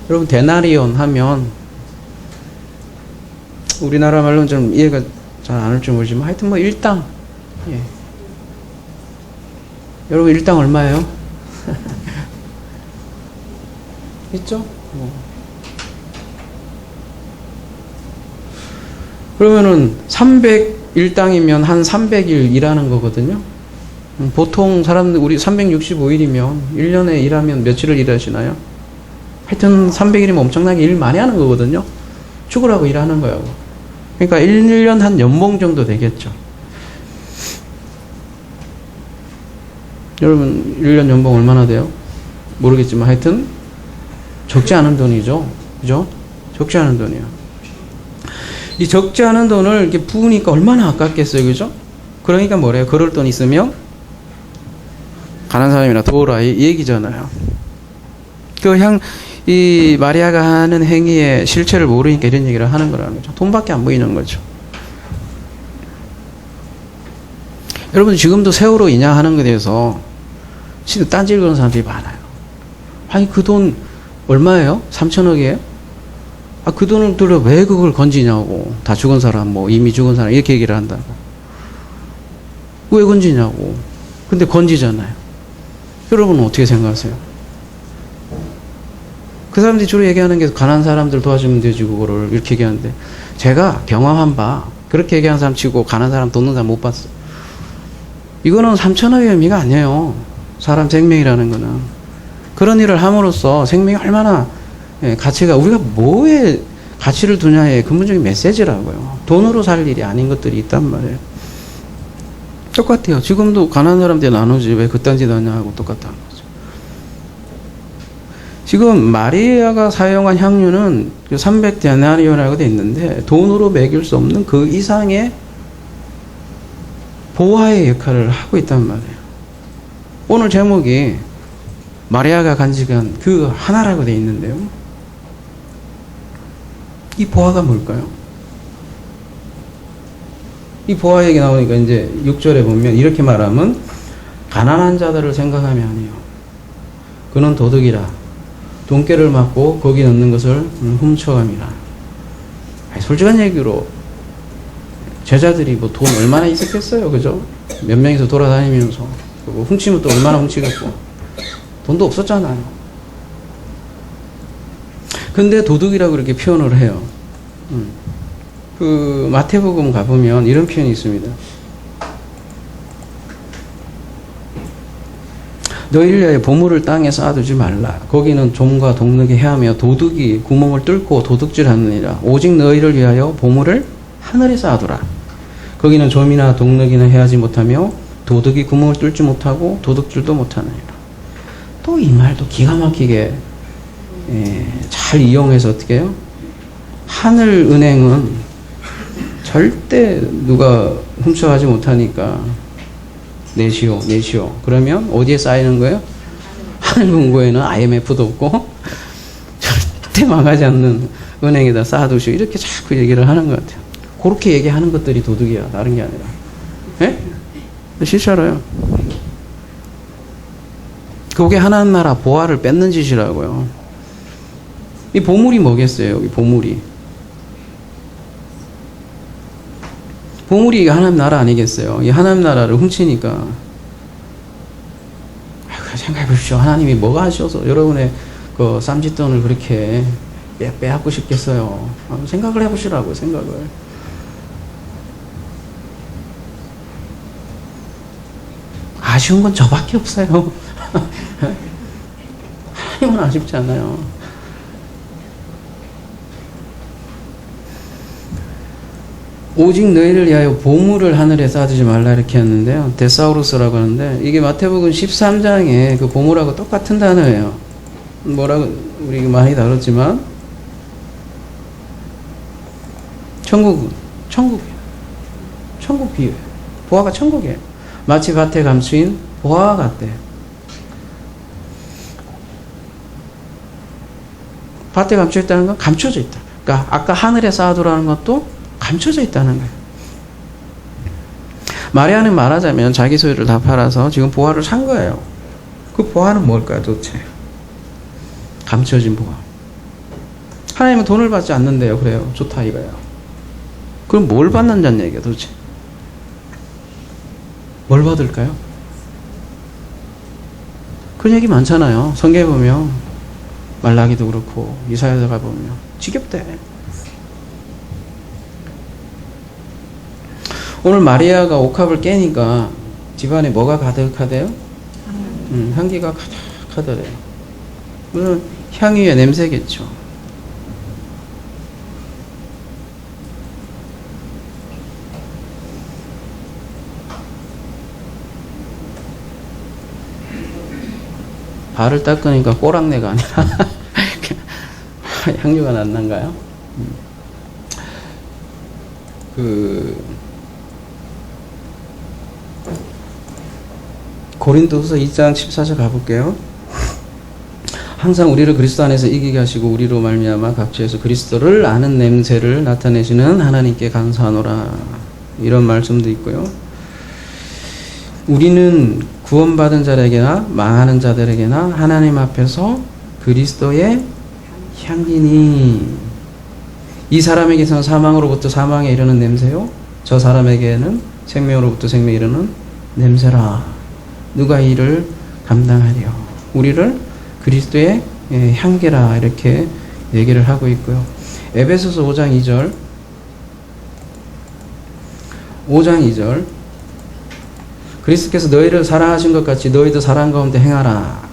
여러분 데나리온 하면 우리나라 말로는 좀 이해가 잘 안 할 줄 모르지만 하여튼 뭐 일당. 예. 여러분 일당 얼마예요? 있죠? 그러면은 301당이면 한 300일 일하는 거거든요. 보통 사람들 우리 365일이면 1년에 일하면 며칠을 일하시나요? 하여튼 300일이면 엄청나게 일 많이 하는 거거든요. 죽으라고 일하는 거예요. 그러니까 1년 한 연봉 정도 되겠죠. 여러분 1년 연봉 얼마나 돼요? 모르겠지만 하여튼 적지 않은 돈이죠. 그죠? 적지 않은 돈이야. 이 적지 않은 돈을 이렇게 부으니까 얼마나 아깝겠어요. 그죠? 그러니까 뭐래요? 그럴 돈 있으면 가난한 사람이나 도우라 이 얘기잖아요. 이 마리아가 하는 행위의 실체를 모르니까 이런 얘기를 하는 거라는 거죠. 돈밖에 안 보이는 거죠. 여러분 지금도 세월호 인양하는 것에 대해서 진짜 딴지를 거는 사람들이 많아요. 아니 그 돈 얼마예요? 3천억이에요? 아, 그 돈을 들여 왜 그걸 건지냐고. 다 죽은 사람, 뭐 이미 죽은 사람 이렇게 얘기를 한다고. 왜 건지냐고. 근데 건지잖아요. 여러분은 어떻게 생각하세요? 그 사람들이 주로 얘기하는 게 가난한 사람들 도와주면 되지 그거를 이렇게 얘기하는데 제가 경험한 바 그렇게 얘기하는 사람 치고 가난한 사람 돕는 사람 못 봤어요. 이거는 3천억의 의미가 아니에요. 사람 생명이라는 거는. 그런 일을 함으로써 생명이 얼마나 가치가 우리가 뭐에 가치를 두냐의 근본적인 메시지라고요. 돈으로 살 일이 아닌 것들이 있단 말이에요. 똑같아요. 지금도 가난한 사람들이 나누지 왜 그딴 짓 하냐 하고 똑같다는 거죠. 지금 마리아가 사용한 향유는 300데나리온이라고 돼 있는데 돈으로 매길 수 없는 그 이상의 보화의 역할을 하고 있단 말이에요. 오늘 제목이 마리아가 간직한 그 하나라고 돼 있는데요. 이 보화가 뭘까요? 이 보화 얘기 나오니까 이제 6절에 보면 이렇게 말하면 가난한 자들을 생각하며 아니요. 그는 도둑이라 돈깨를 맞고 거기 넣는 것을 훔쳐감이라. 솔직한 얘기로 제자들이 뭐 돈 얼마나 있었겠어요. 그죠? 몇 명이서 돌아다니면서 훔치면 또 얼마나 훔치겠고 돈도 없었잖아요. 근데 도둑이라고 이렇게 표현을 해요. 그 마태복음 가보면 이런 표현이 있습니다. 너희를 위하여 보물을 땅에 쌓아두지 말라. 거기는 좀과 동력이 해하며 도둑이 구멍을 뚫고 도둑질하느니라. 오직 너희를 위하여 보물을 하늘에 쌓아두라. 거기는 좀이나 동력이나 해하지 못하며 도둑이 구멍을 뚫지 못하고 도둑질도 못하느니라. 또 이 말도 기가 막히게 잘 이용해서 어떻게 해요? 하늘 은행은 절대 누가 훔쳐가지 못하니까 내시오. 그러면 어디에 쌓이는 거예요? 하늘 금고에는 IMF도 없고 절대 망하지 않는 은행에다 쌓아두시오. 이렇게 자꾸 얘기를 하는 것 같아요. 그렇게 얘기하는 것들이 도둑이야. 다른 게 아니라. 예? 실처로요. 그게 하나님 나라 보화를 뺏는 짓이라고요. 이 보물이 뭐겠어요? 여기 보물이. 보물이 하나님 나라 아니겠어요? 이 하나님 나라를 훔치니까. 생각해 보십시오. 하나님이 뭐가 하셔서 여러분의 그 쌈짓돈을 그렇게 빼앗고 싶겠어요? 생각을 해보시라고, 생각을. 아쉬운 건 저밖에 없어요. 하나님은 아쉽지 않아요. 오직 너희를 위하여 보물을 하늘에 쌓아두지 말라 이렇게 했는데요. 데사우루스라고 하는데 이게 마태복음 13장에 그 보물하고 똑같은 단어예요. 뭐라고 우리 많이 다뤘지만 천국 비유. 보화가 천국이에요. 마치 밭에 감추인 보화와 같대. 밭에 감춰 있다는 건 감춰져 있다. 그러니까 아까 하늘에 쌓아두라는 것도 감춰져 있다는 거예요. 마리아는 말하자면 자기 소유를 다 팔아서 지금 보화를 산 거예요. 그 보화는 뭘까요 도대체? 감춰진 보화. 하나님은 돈을 받지 않는데요. 그래요. 좋다 이거예요. 그럼 뭘 받는다는 얘기야 도대체? 뭘 받을까요? 그런 얘기 많잖아요. 성경에 보면 말라기도 그렇고 이사야서가 보면 지겹대. 오늘 마리아가 옥합을 깨니까 집안에 뭐가 가득하대요? 향기가 가득하더래요. 물론 향유의 냄새겠죠. 발을 닦으니까 꼬랑내가 아니라 향유가 났는가요? 고린도후서 2장 14절 가볼게요. 항상 우리를 그리스도 안에서 이기게 하시고 우리로 말미암아 각지에서 그리스도를 아는 냄새를 나타내시는 하나님께 감사하노라. 이런 말씀도 있고요. 우리는 구원받은 자에게나 망하는 자들에게나 하나님 앞에서 그리스도의 향기니, 이 사람에게서는 사망으로부터 사망에 이르는 냄새요, 저 사람에게는 생명으로부터 생명에 이르는 냄새라. 누가 이를 감당하리요? 우리를 그리스도의 향기라, 이렇게 얘기를 하고 있고요. 에베소서 5장 2절 그리스도께서 너희를 사랑하신 것 같이 너희도 사랑 가운데 행하라.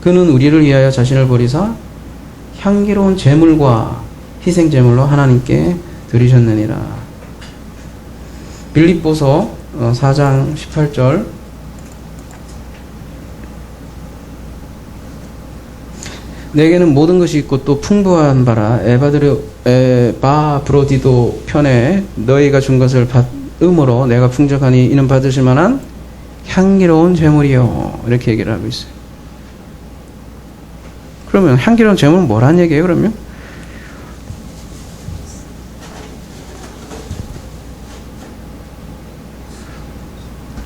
그는 우리를 위하여 자신을 버리사 향기로운 제물과 희생 제물로 하나님께 드리셨느니라. 빌립보서 4장 18절 내게는 모든 것이 있고 또 풍부한 바라. 에바브로디도 편에 너희가 준 것을 받음으로 내가 풍족하니 이는 받으실 만한 향기로운 제물이요. 이렇게 얘기를 하고 있어요. 그러면 향기로운 제물은 뭐란 얘기예요, 그러면?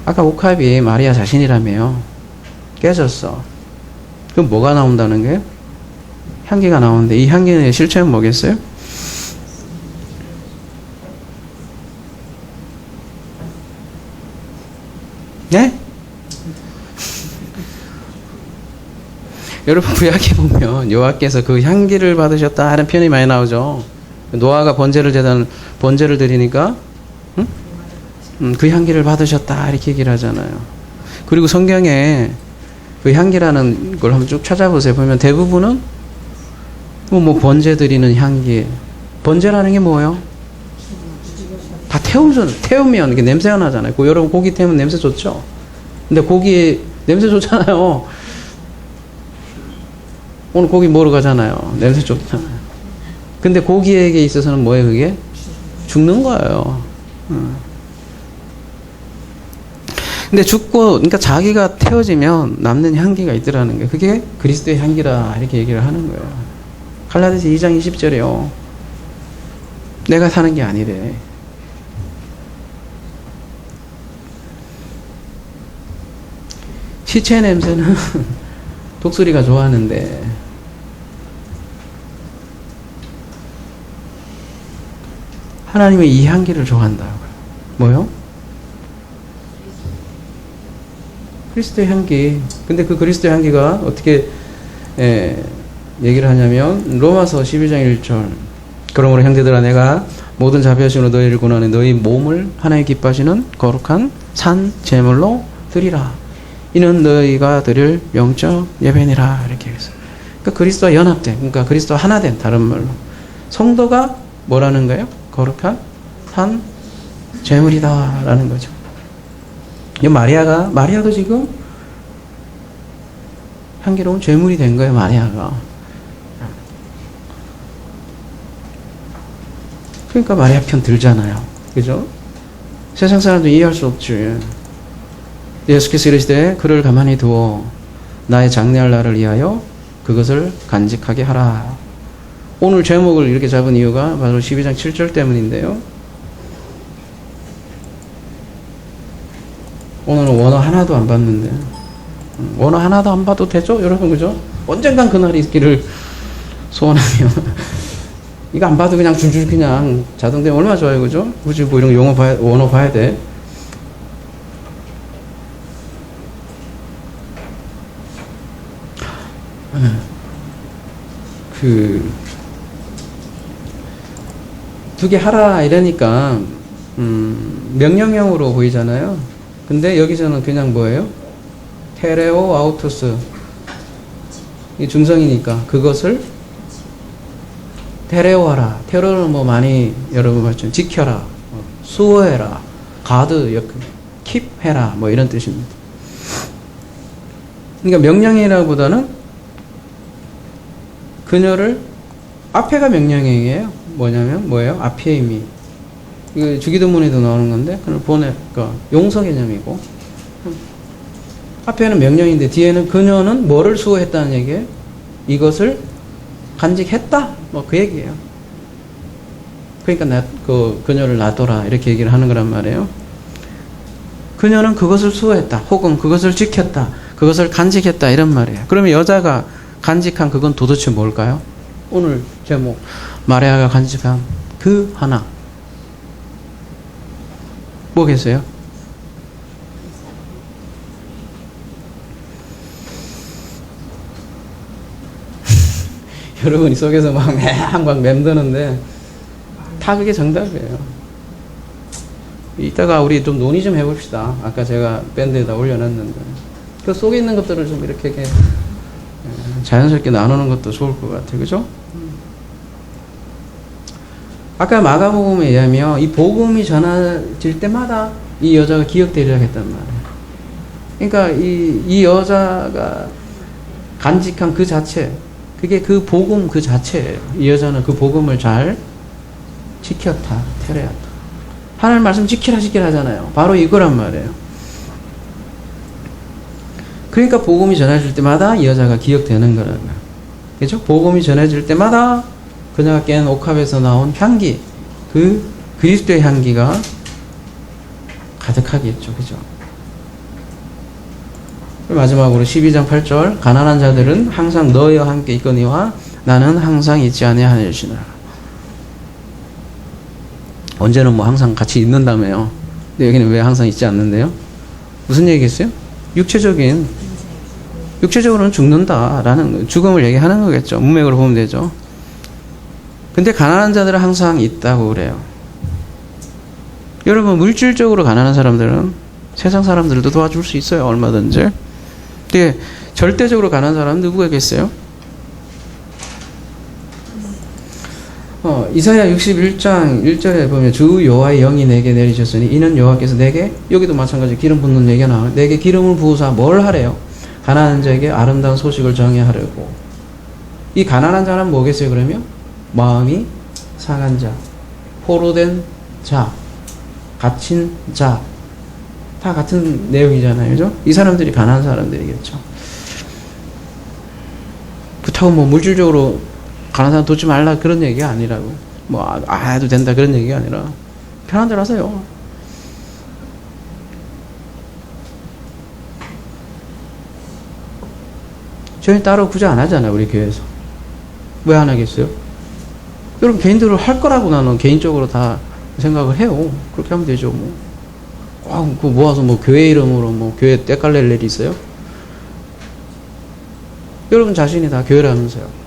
아까 옥합이 마리아 자신이라며요. 깨졌어. 그럼 뭐가 나온다는 거예요? 향기가 나오는데 이 향기의 실체는 뭐겠어요? 네? 여러분 구약에 보면 여호와께서 그 향기를 받으셨다 하는 표현이 많이 나오죠. 노아가 번제를 드리니까 그 향기를 받으셨다 이렇게 얘기를 하잖아요. 그리고 성경에 그 향기라는 걸 한번 쭉 찾아보세요. 보면 대부분은 뭐 번제 드리는 향기. 번제라는 게 뭐예요? 다 태우면 이게 냄새가 나잖아요. 여러분 고기 태우면 냄새 좋죠? 근데 고기 냄새 좋잖아요. 오늘 고기 먹으러 가잖아요. 냄새 좋잖아요. 근데 고기에게 있어서는 뭐예요, 그게? 죽는 거예요. 근데 그러니까 자기가 태워지면 남는 향기가 있더라는 거예요. 그게 그리스도의 향기라, 이렇게 얘기를 하는 거예요. 갈라디아서 2장 20절이요. 내가 사는 게 아니래. 시체 냄새는 독수리가 좋아하는데 하나님은 이 향기를 좋아한다고요. 뭐요? 그리스도의 향기. 근데 그 그리스도의 향기가 어떻게 얘기를 하냐면 로마서 12장 1절 그러므로 형제들아 내가 모든 자비하심으로 너희를 권하는 너희 몸을 하나님 기뻐하시는 거룩한 산 제물로 드리라. 이는 너희가 드릴 영적 예배니라. 이렇게 했어요. 그러니까 그리스도와 연합된, 그러니까 그리스도와 하나 된, 다른 말로 성도가 뭐라는 거예요? 거룩한 산 제물이다 라는 거죠. 이 마리아도 지금 향기로운 제물이 된 거예요, 마리아가. 그러니까 마리아 편 들잖아요. 그죠? 세상 사람도 이해할 수 없지. 예수께서 이르시되 그를 가만히 두어 나의 장래할 날을 위하여 그것을 간직하게 하라. 오늘 제목을 이렇게 잡은 이유가 바로 12장 7절 때문인데요. 오늘은 원어 하나도 안 봤는데 원어 하나도 안 봐도 되죠? 여러분 그죠? 언젠간 그날이 있기를 소원하며 이거 안 봐도 그냥 줄줄 그냥 자동되면 얼마나 좋아요, 그죠? 굳이 뭐 이런 원어 봐야 돼. 두 개 하라 이러니까 명령형으로 보이잖아요. 근데 여기서는 그냥 뭐예요? 테레오 아우토스. 이 중성이니까 그것을 테레오하라. 테러는 뭐 많이 여러분 봤죠. 지켜라, 수호해라, 가드, 킵해라, 뭐 이런 뜻입니다. 그러니까 명령이라기보다는 그녀를 앞에가 명령형이에요. 뭐냐면 뭐예요? 아피에미. 이거 주기도문에도 나오는 건데 그걸 그러니까 용서 개념이고 앞에는 명령인데 뒤에는 그녀는 뭐를 수호했다는 얘기예요? 이것을 간직했다. 뭐 그 얘기예요. 그러니까 그녀를 놔둬라 이렇게 얘기를 하는 거란 말이에요. 그녀는 그것을 수호했다. 혹은 그것을 지켰다. 그것을 간직했다 이런 말이에요. 그러면 여자가 간직한 그건 도대체 뭘까요? 오늘 제목 마리아가 간직한 그 하나 뭐겠어요? 여러분이 속에서 막 맴드는데 다 그게 정답이에요. 이따가 우리 좀 논의 좀 해봅시다. 아까 제가 밴드에다 올려놨는데 그 속에 있는 것들을 좀 이렇게 자연스럽게 나누는 것도 좋을 것 같아요. 그죠? 아까 마가복음에 의하면 이 복음이 전해질 때마다 이 여자가 기억되리라 했단 말이에요. 그러니까 이 여자가 간직한 그 자체, 그게 그 복음 그 자체예요. 이 여자는 그 복음을 잘 지켰다, 테레였다. 하나님 말씀 지키라 하잖아요. 바로 이거란 말이에요. 그러니까 복음이 전해질 때마다 이 여자가 기억되는 거라고요. 그렇죠? 복음이 전해질 때마다 그녀가 깬 옥합에서 나온 향기, 그 그리스도의 향기가 가득하겠죠. 그죠? 마지막으로 12장 8절 가난한 자들은 항상 너희와 함께 있거니와 나는 항상 있지 아니하느니라. 언제는 뭐 항상 같이 있는다며요. 근데 여기는 왜 항상 있지 않는데요? 무슨 얘기겠어요? 육체적으로는 죽는다라는 죽음을 얘기하는 거겠죠. 문맥으로 보면 되죠. 근데 가난한 자들은 항상 있다고 그래요. 여러분 물질적으로 가난한 사람들은 세상 사람들도 도와줄 수 있어요. 얼마든지. 근데 절대적으로 가난한 사람은 누구겠어요? 이사야 61장 1절에 보면 주 여호와의 영이 내게 내리셨으니 이는 여호와께서 내게, 여기도 마찬가지 기름 붓는 얘기가 나와요. 내게 기름을 부으사 뭘 하래요? 가난한 자에게 아름다운 소식을 전해하려고. 이 가난한 자는 뭐겠어요 그러면? 마음이 상한 자, 포로된 자, 갇힌 자, 다 같은 내용이잖아요. 그죠? 이 사람들이 가난한 사람들이겠죠. 그렇다고 뭐 물질적으로 가난한 사람 돕지 말라 그런 얘기가 아니라고. 뭐 해도 된다 그런 얘기가 아니라 편한 대로 하세요. 저희 따로 굳이 안 하잖아요. 우리 교회에서. 왜 안 하겠어요? 여러분 개인적으로 할 거라고 나는 개인적으로 다 생각을 해요. 그렇게 하면 되죠. 뭐. 그 모아서 뭐 교회 이름으로 뭐 교회 때깔낼 일이 있어요? 여러분 자신이 다 교회라면서요.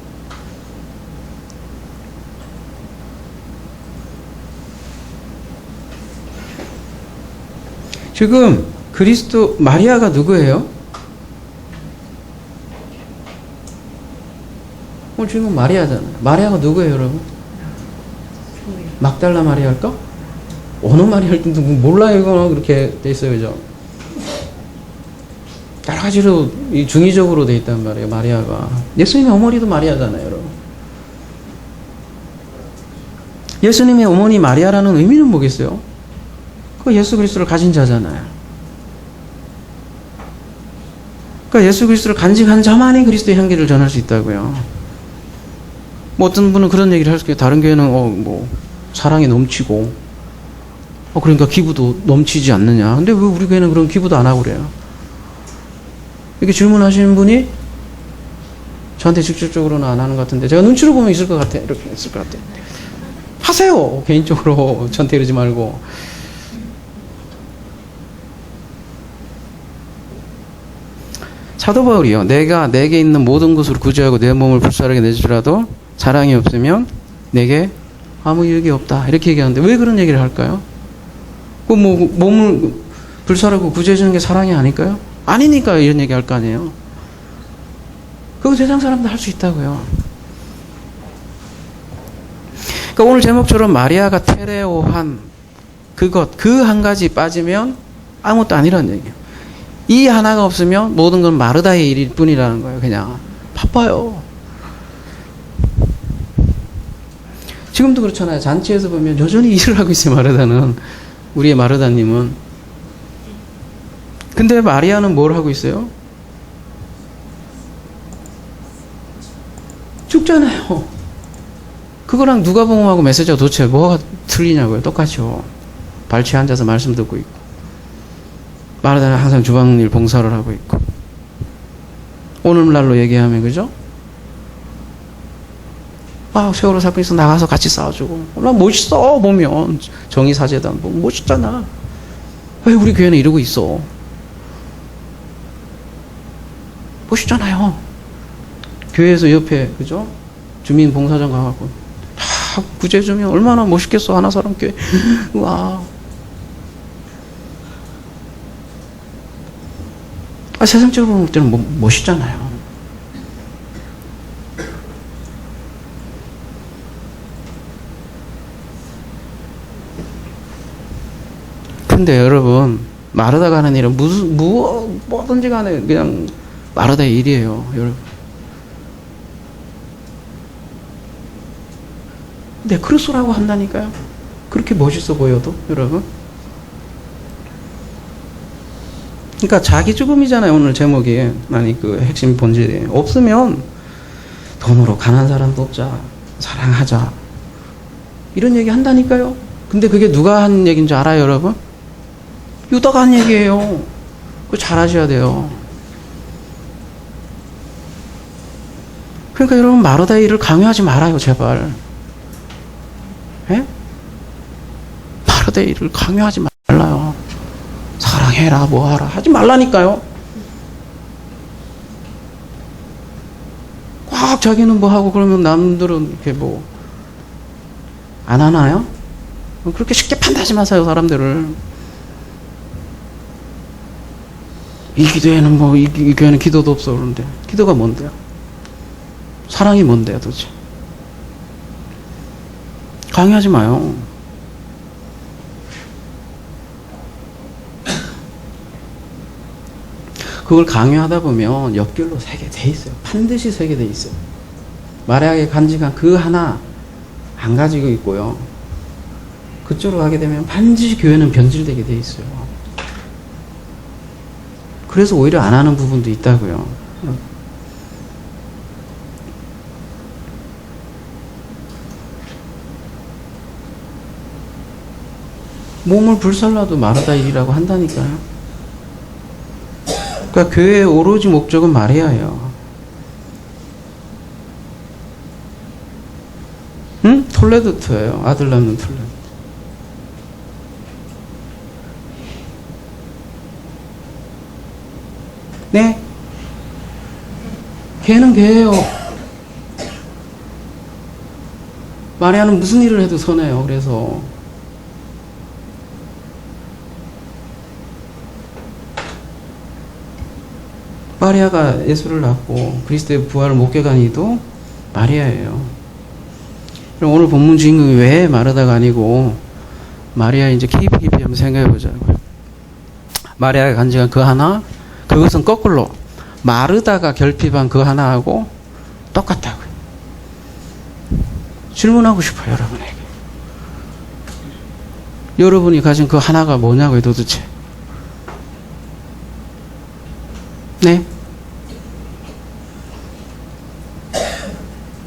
지금 그리스도 마리아가 누구예요? 지금 마리아잖아요. 마리아가 누구예요, 여러분? 막달라 마리아일까? 어느 마리아일지 몰라요. 이거는 그렇게 돼 있어요, 그죠? 여러 가지로 중의적으로 돼 있단 말이에요, 마리아가. 예수님의 어머니도 마리아잖아요, 여러분. 예수님의 어머니 마리아라는 의미는 뭐겠어요? 그 예수 그리스도를 가진 자잖아요. 그러니까 예수 그리스도를 간직한 자만이 그리스도의 향기를 전할 수 있다고요. 뭐 어떤 분은 그런 얘기를 할 수 있어요. 다른 교회는 뭐 사랑이 넘치고 그러니까 기부도 넘치지 않느냐. 근데 왜 우리 교회는 그런 기부도 안 하고 그래요? 이렇게 질문하시는 분이 저한테 직접적으로는 안 하는 것 같은데 제가 눈치를 보면 있을 것 같아. 이렇게 있을 것 같아. 하세요. 개인적으로 저한테 이러지 말고. 사도 바울이요. 내가 내게 있는 모든 것으로 구제하고 내 몸을 불사르게 내주더라도 사랑이 없으면 내게 아무 유익이 없다. 이렇게 얘기하는데 왜 그런 얘기를 할까요? 그 몸을 불살하고 구제해주는 게 사랑이 아닐까요? 아니니까 이런 얘기 할 거 아니에요. 그거 세상 사람도 할 수 있다고요. 그러니까 오늘 제목처럼 마리아가 테레오한 그것, 그 한 가지 빠지면 아무것도 아니라는 얘기예요. 이 하나가 없으면 모든 건 마르다의 일일 뿐이라는 거예요. 그냥 바빠요. 지금도 그렇잖아요. 잔치에서 보면 여전히 일을 하고 있어요. 마르다는. 우리의 마르다님은. 근데 마리아는 뭘 하고 있어요? 죽잖아요. 그거랑 누가복음하고 메시지가 도대체 뭐가 틀리냐고요. 똑같죠. 발치에 앉아서 말씀 듣고 있고, 마르다는 항상 주방일 봉사를 하고 있고, 오늘날로 얘기하면 그죠? 아, 세월호 사건 있어 나가서 같이 싸워주고, 나 멋있어 보면 정의사재단 뭐 멋있잖아. 왜 우리 교회는 이러고 있어? 멋있잖아요. 교회에서 옆에 그죠? 주민봉사장 가갖고 다 구제해주면 얼마나 멋있겠어. 하나사람 교회. 와. 아, 세상적으로 볼 때는 멋있잖아요. 근데 여러분, 마르다가 하는 일은 뭐든지 간에 그냥 마르다의 일이에요, 여러분. 네, 크루스라고 한다니까요. 그렇게 멋있어 보여도, 여러분. 그러니까 자기 죽음이잖아요, 오늘 제목이. 아니, 그 핵심 본질이. 없으면 돈으로 가난한 사람도 없자, 사랑하자. 이런 얘기 한다니까요. 근데 그게 누가 한 얘기인 줄 알아요, 여러분? 유다가 한 얘기예요. 그거 잘 아셔야 돼요. 그러니까 여러분, 마르다의 일을 강요하지 말아요, 제발. 예? 마르다의 일을 강요하지 말라요. 사랑해라, 뭐하라 하지 말라니까요. 꽉 자기는 뭐하고 그러면 남들은 이렇게 뭐 안 하나요? 그렇게 쉽게 판단하지 마세요, 사람들을. 이 기도에는 뭐, 이 교회는 기도도 없어 그러는데, 기도가 뭔데요? 사랑이 뭔데요, 도대체? 강요하지 마요. 그걸 강요하다 보면 옆길로 새게 돼 있어요. 반드시 새게 돼 있어요. 마리아의 간직한 그 하나 안 가지고 있고요. 그쪽으로 가게 되면 반드시 교회는 변질되게 돼 있어요. 그래서 오히려 안 하는 부분도 있다고요. 몸을 불살라도 마르다 일이라고 한다니까요. 그러니까 교회의 오로지 목적은 마리아예요. 응? 톨레도트예요. 아들 낳는 톨레도. 네? 걔는 걔예요. 마리아는 무슨 일을 해도 선해요. 그래서 마리아가 예수를 낳고 그리스도의 부활을 목격한 이도 마리아예요. 그럼 오늘 본문 주인공이 왜 마르다가 아니고 마리아 이제 깊이 한번 생각해 보자고요. 마리아가 간직한 그 하나, 그것은 거꾸로 마르다가 결핍한 그 하나하고 똑같다고요. 질문하고 싶어요, 여러분에게. 여러분이 가진 그 하나가 뭐냐고요, 도대체. 네?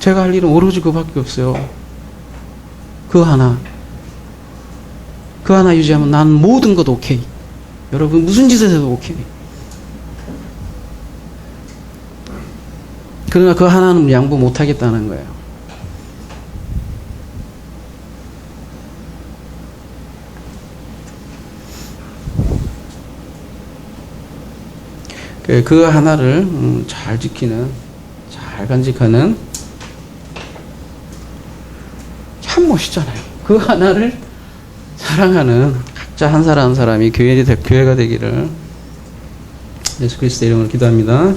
제가 할 일은 오로지 그밖에 없어요. 그 하나 유지하면 난 모든 것 오케이. 여러분 무슨 짓을 해도 오케이. 그러나 그 하나는 양보 못하겠다는 거예요. 그 하나를 잘 지키는, 잘 간직하는, 참 멋있잖아요. 그 하나를 사랑하는 각자 한 사람 한 사람이 교회가 되기를 예수 그리스도의 이름으로 기도합니다.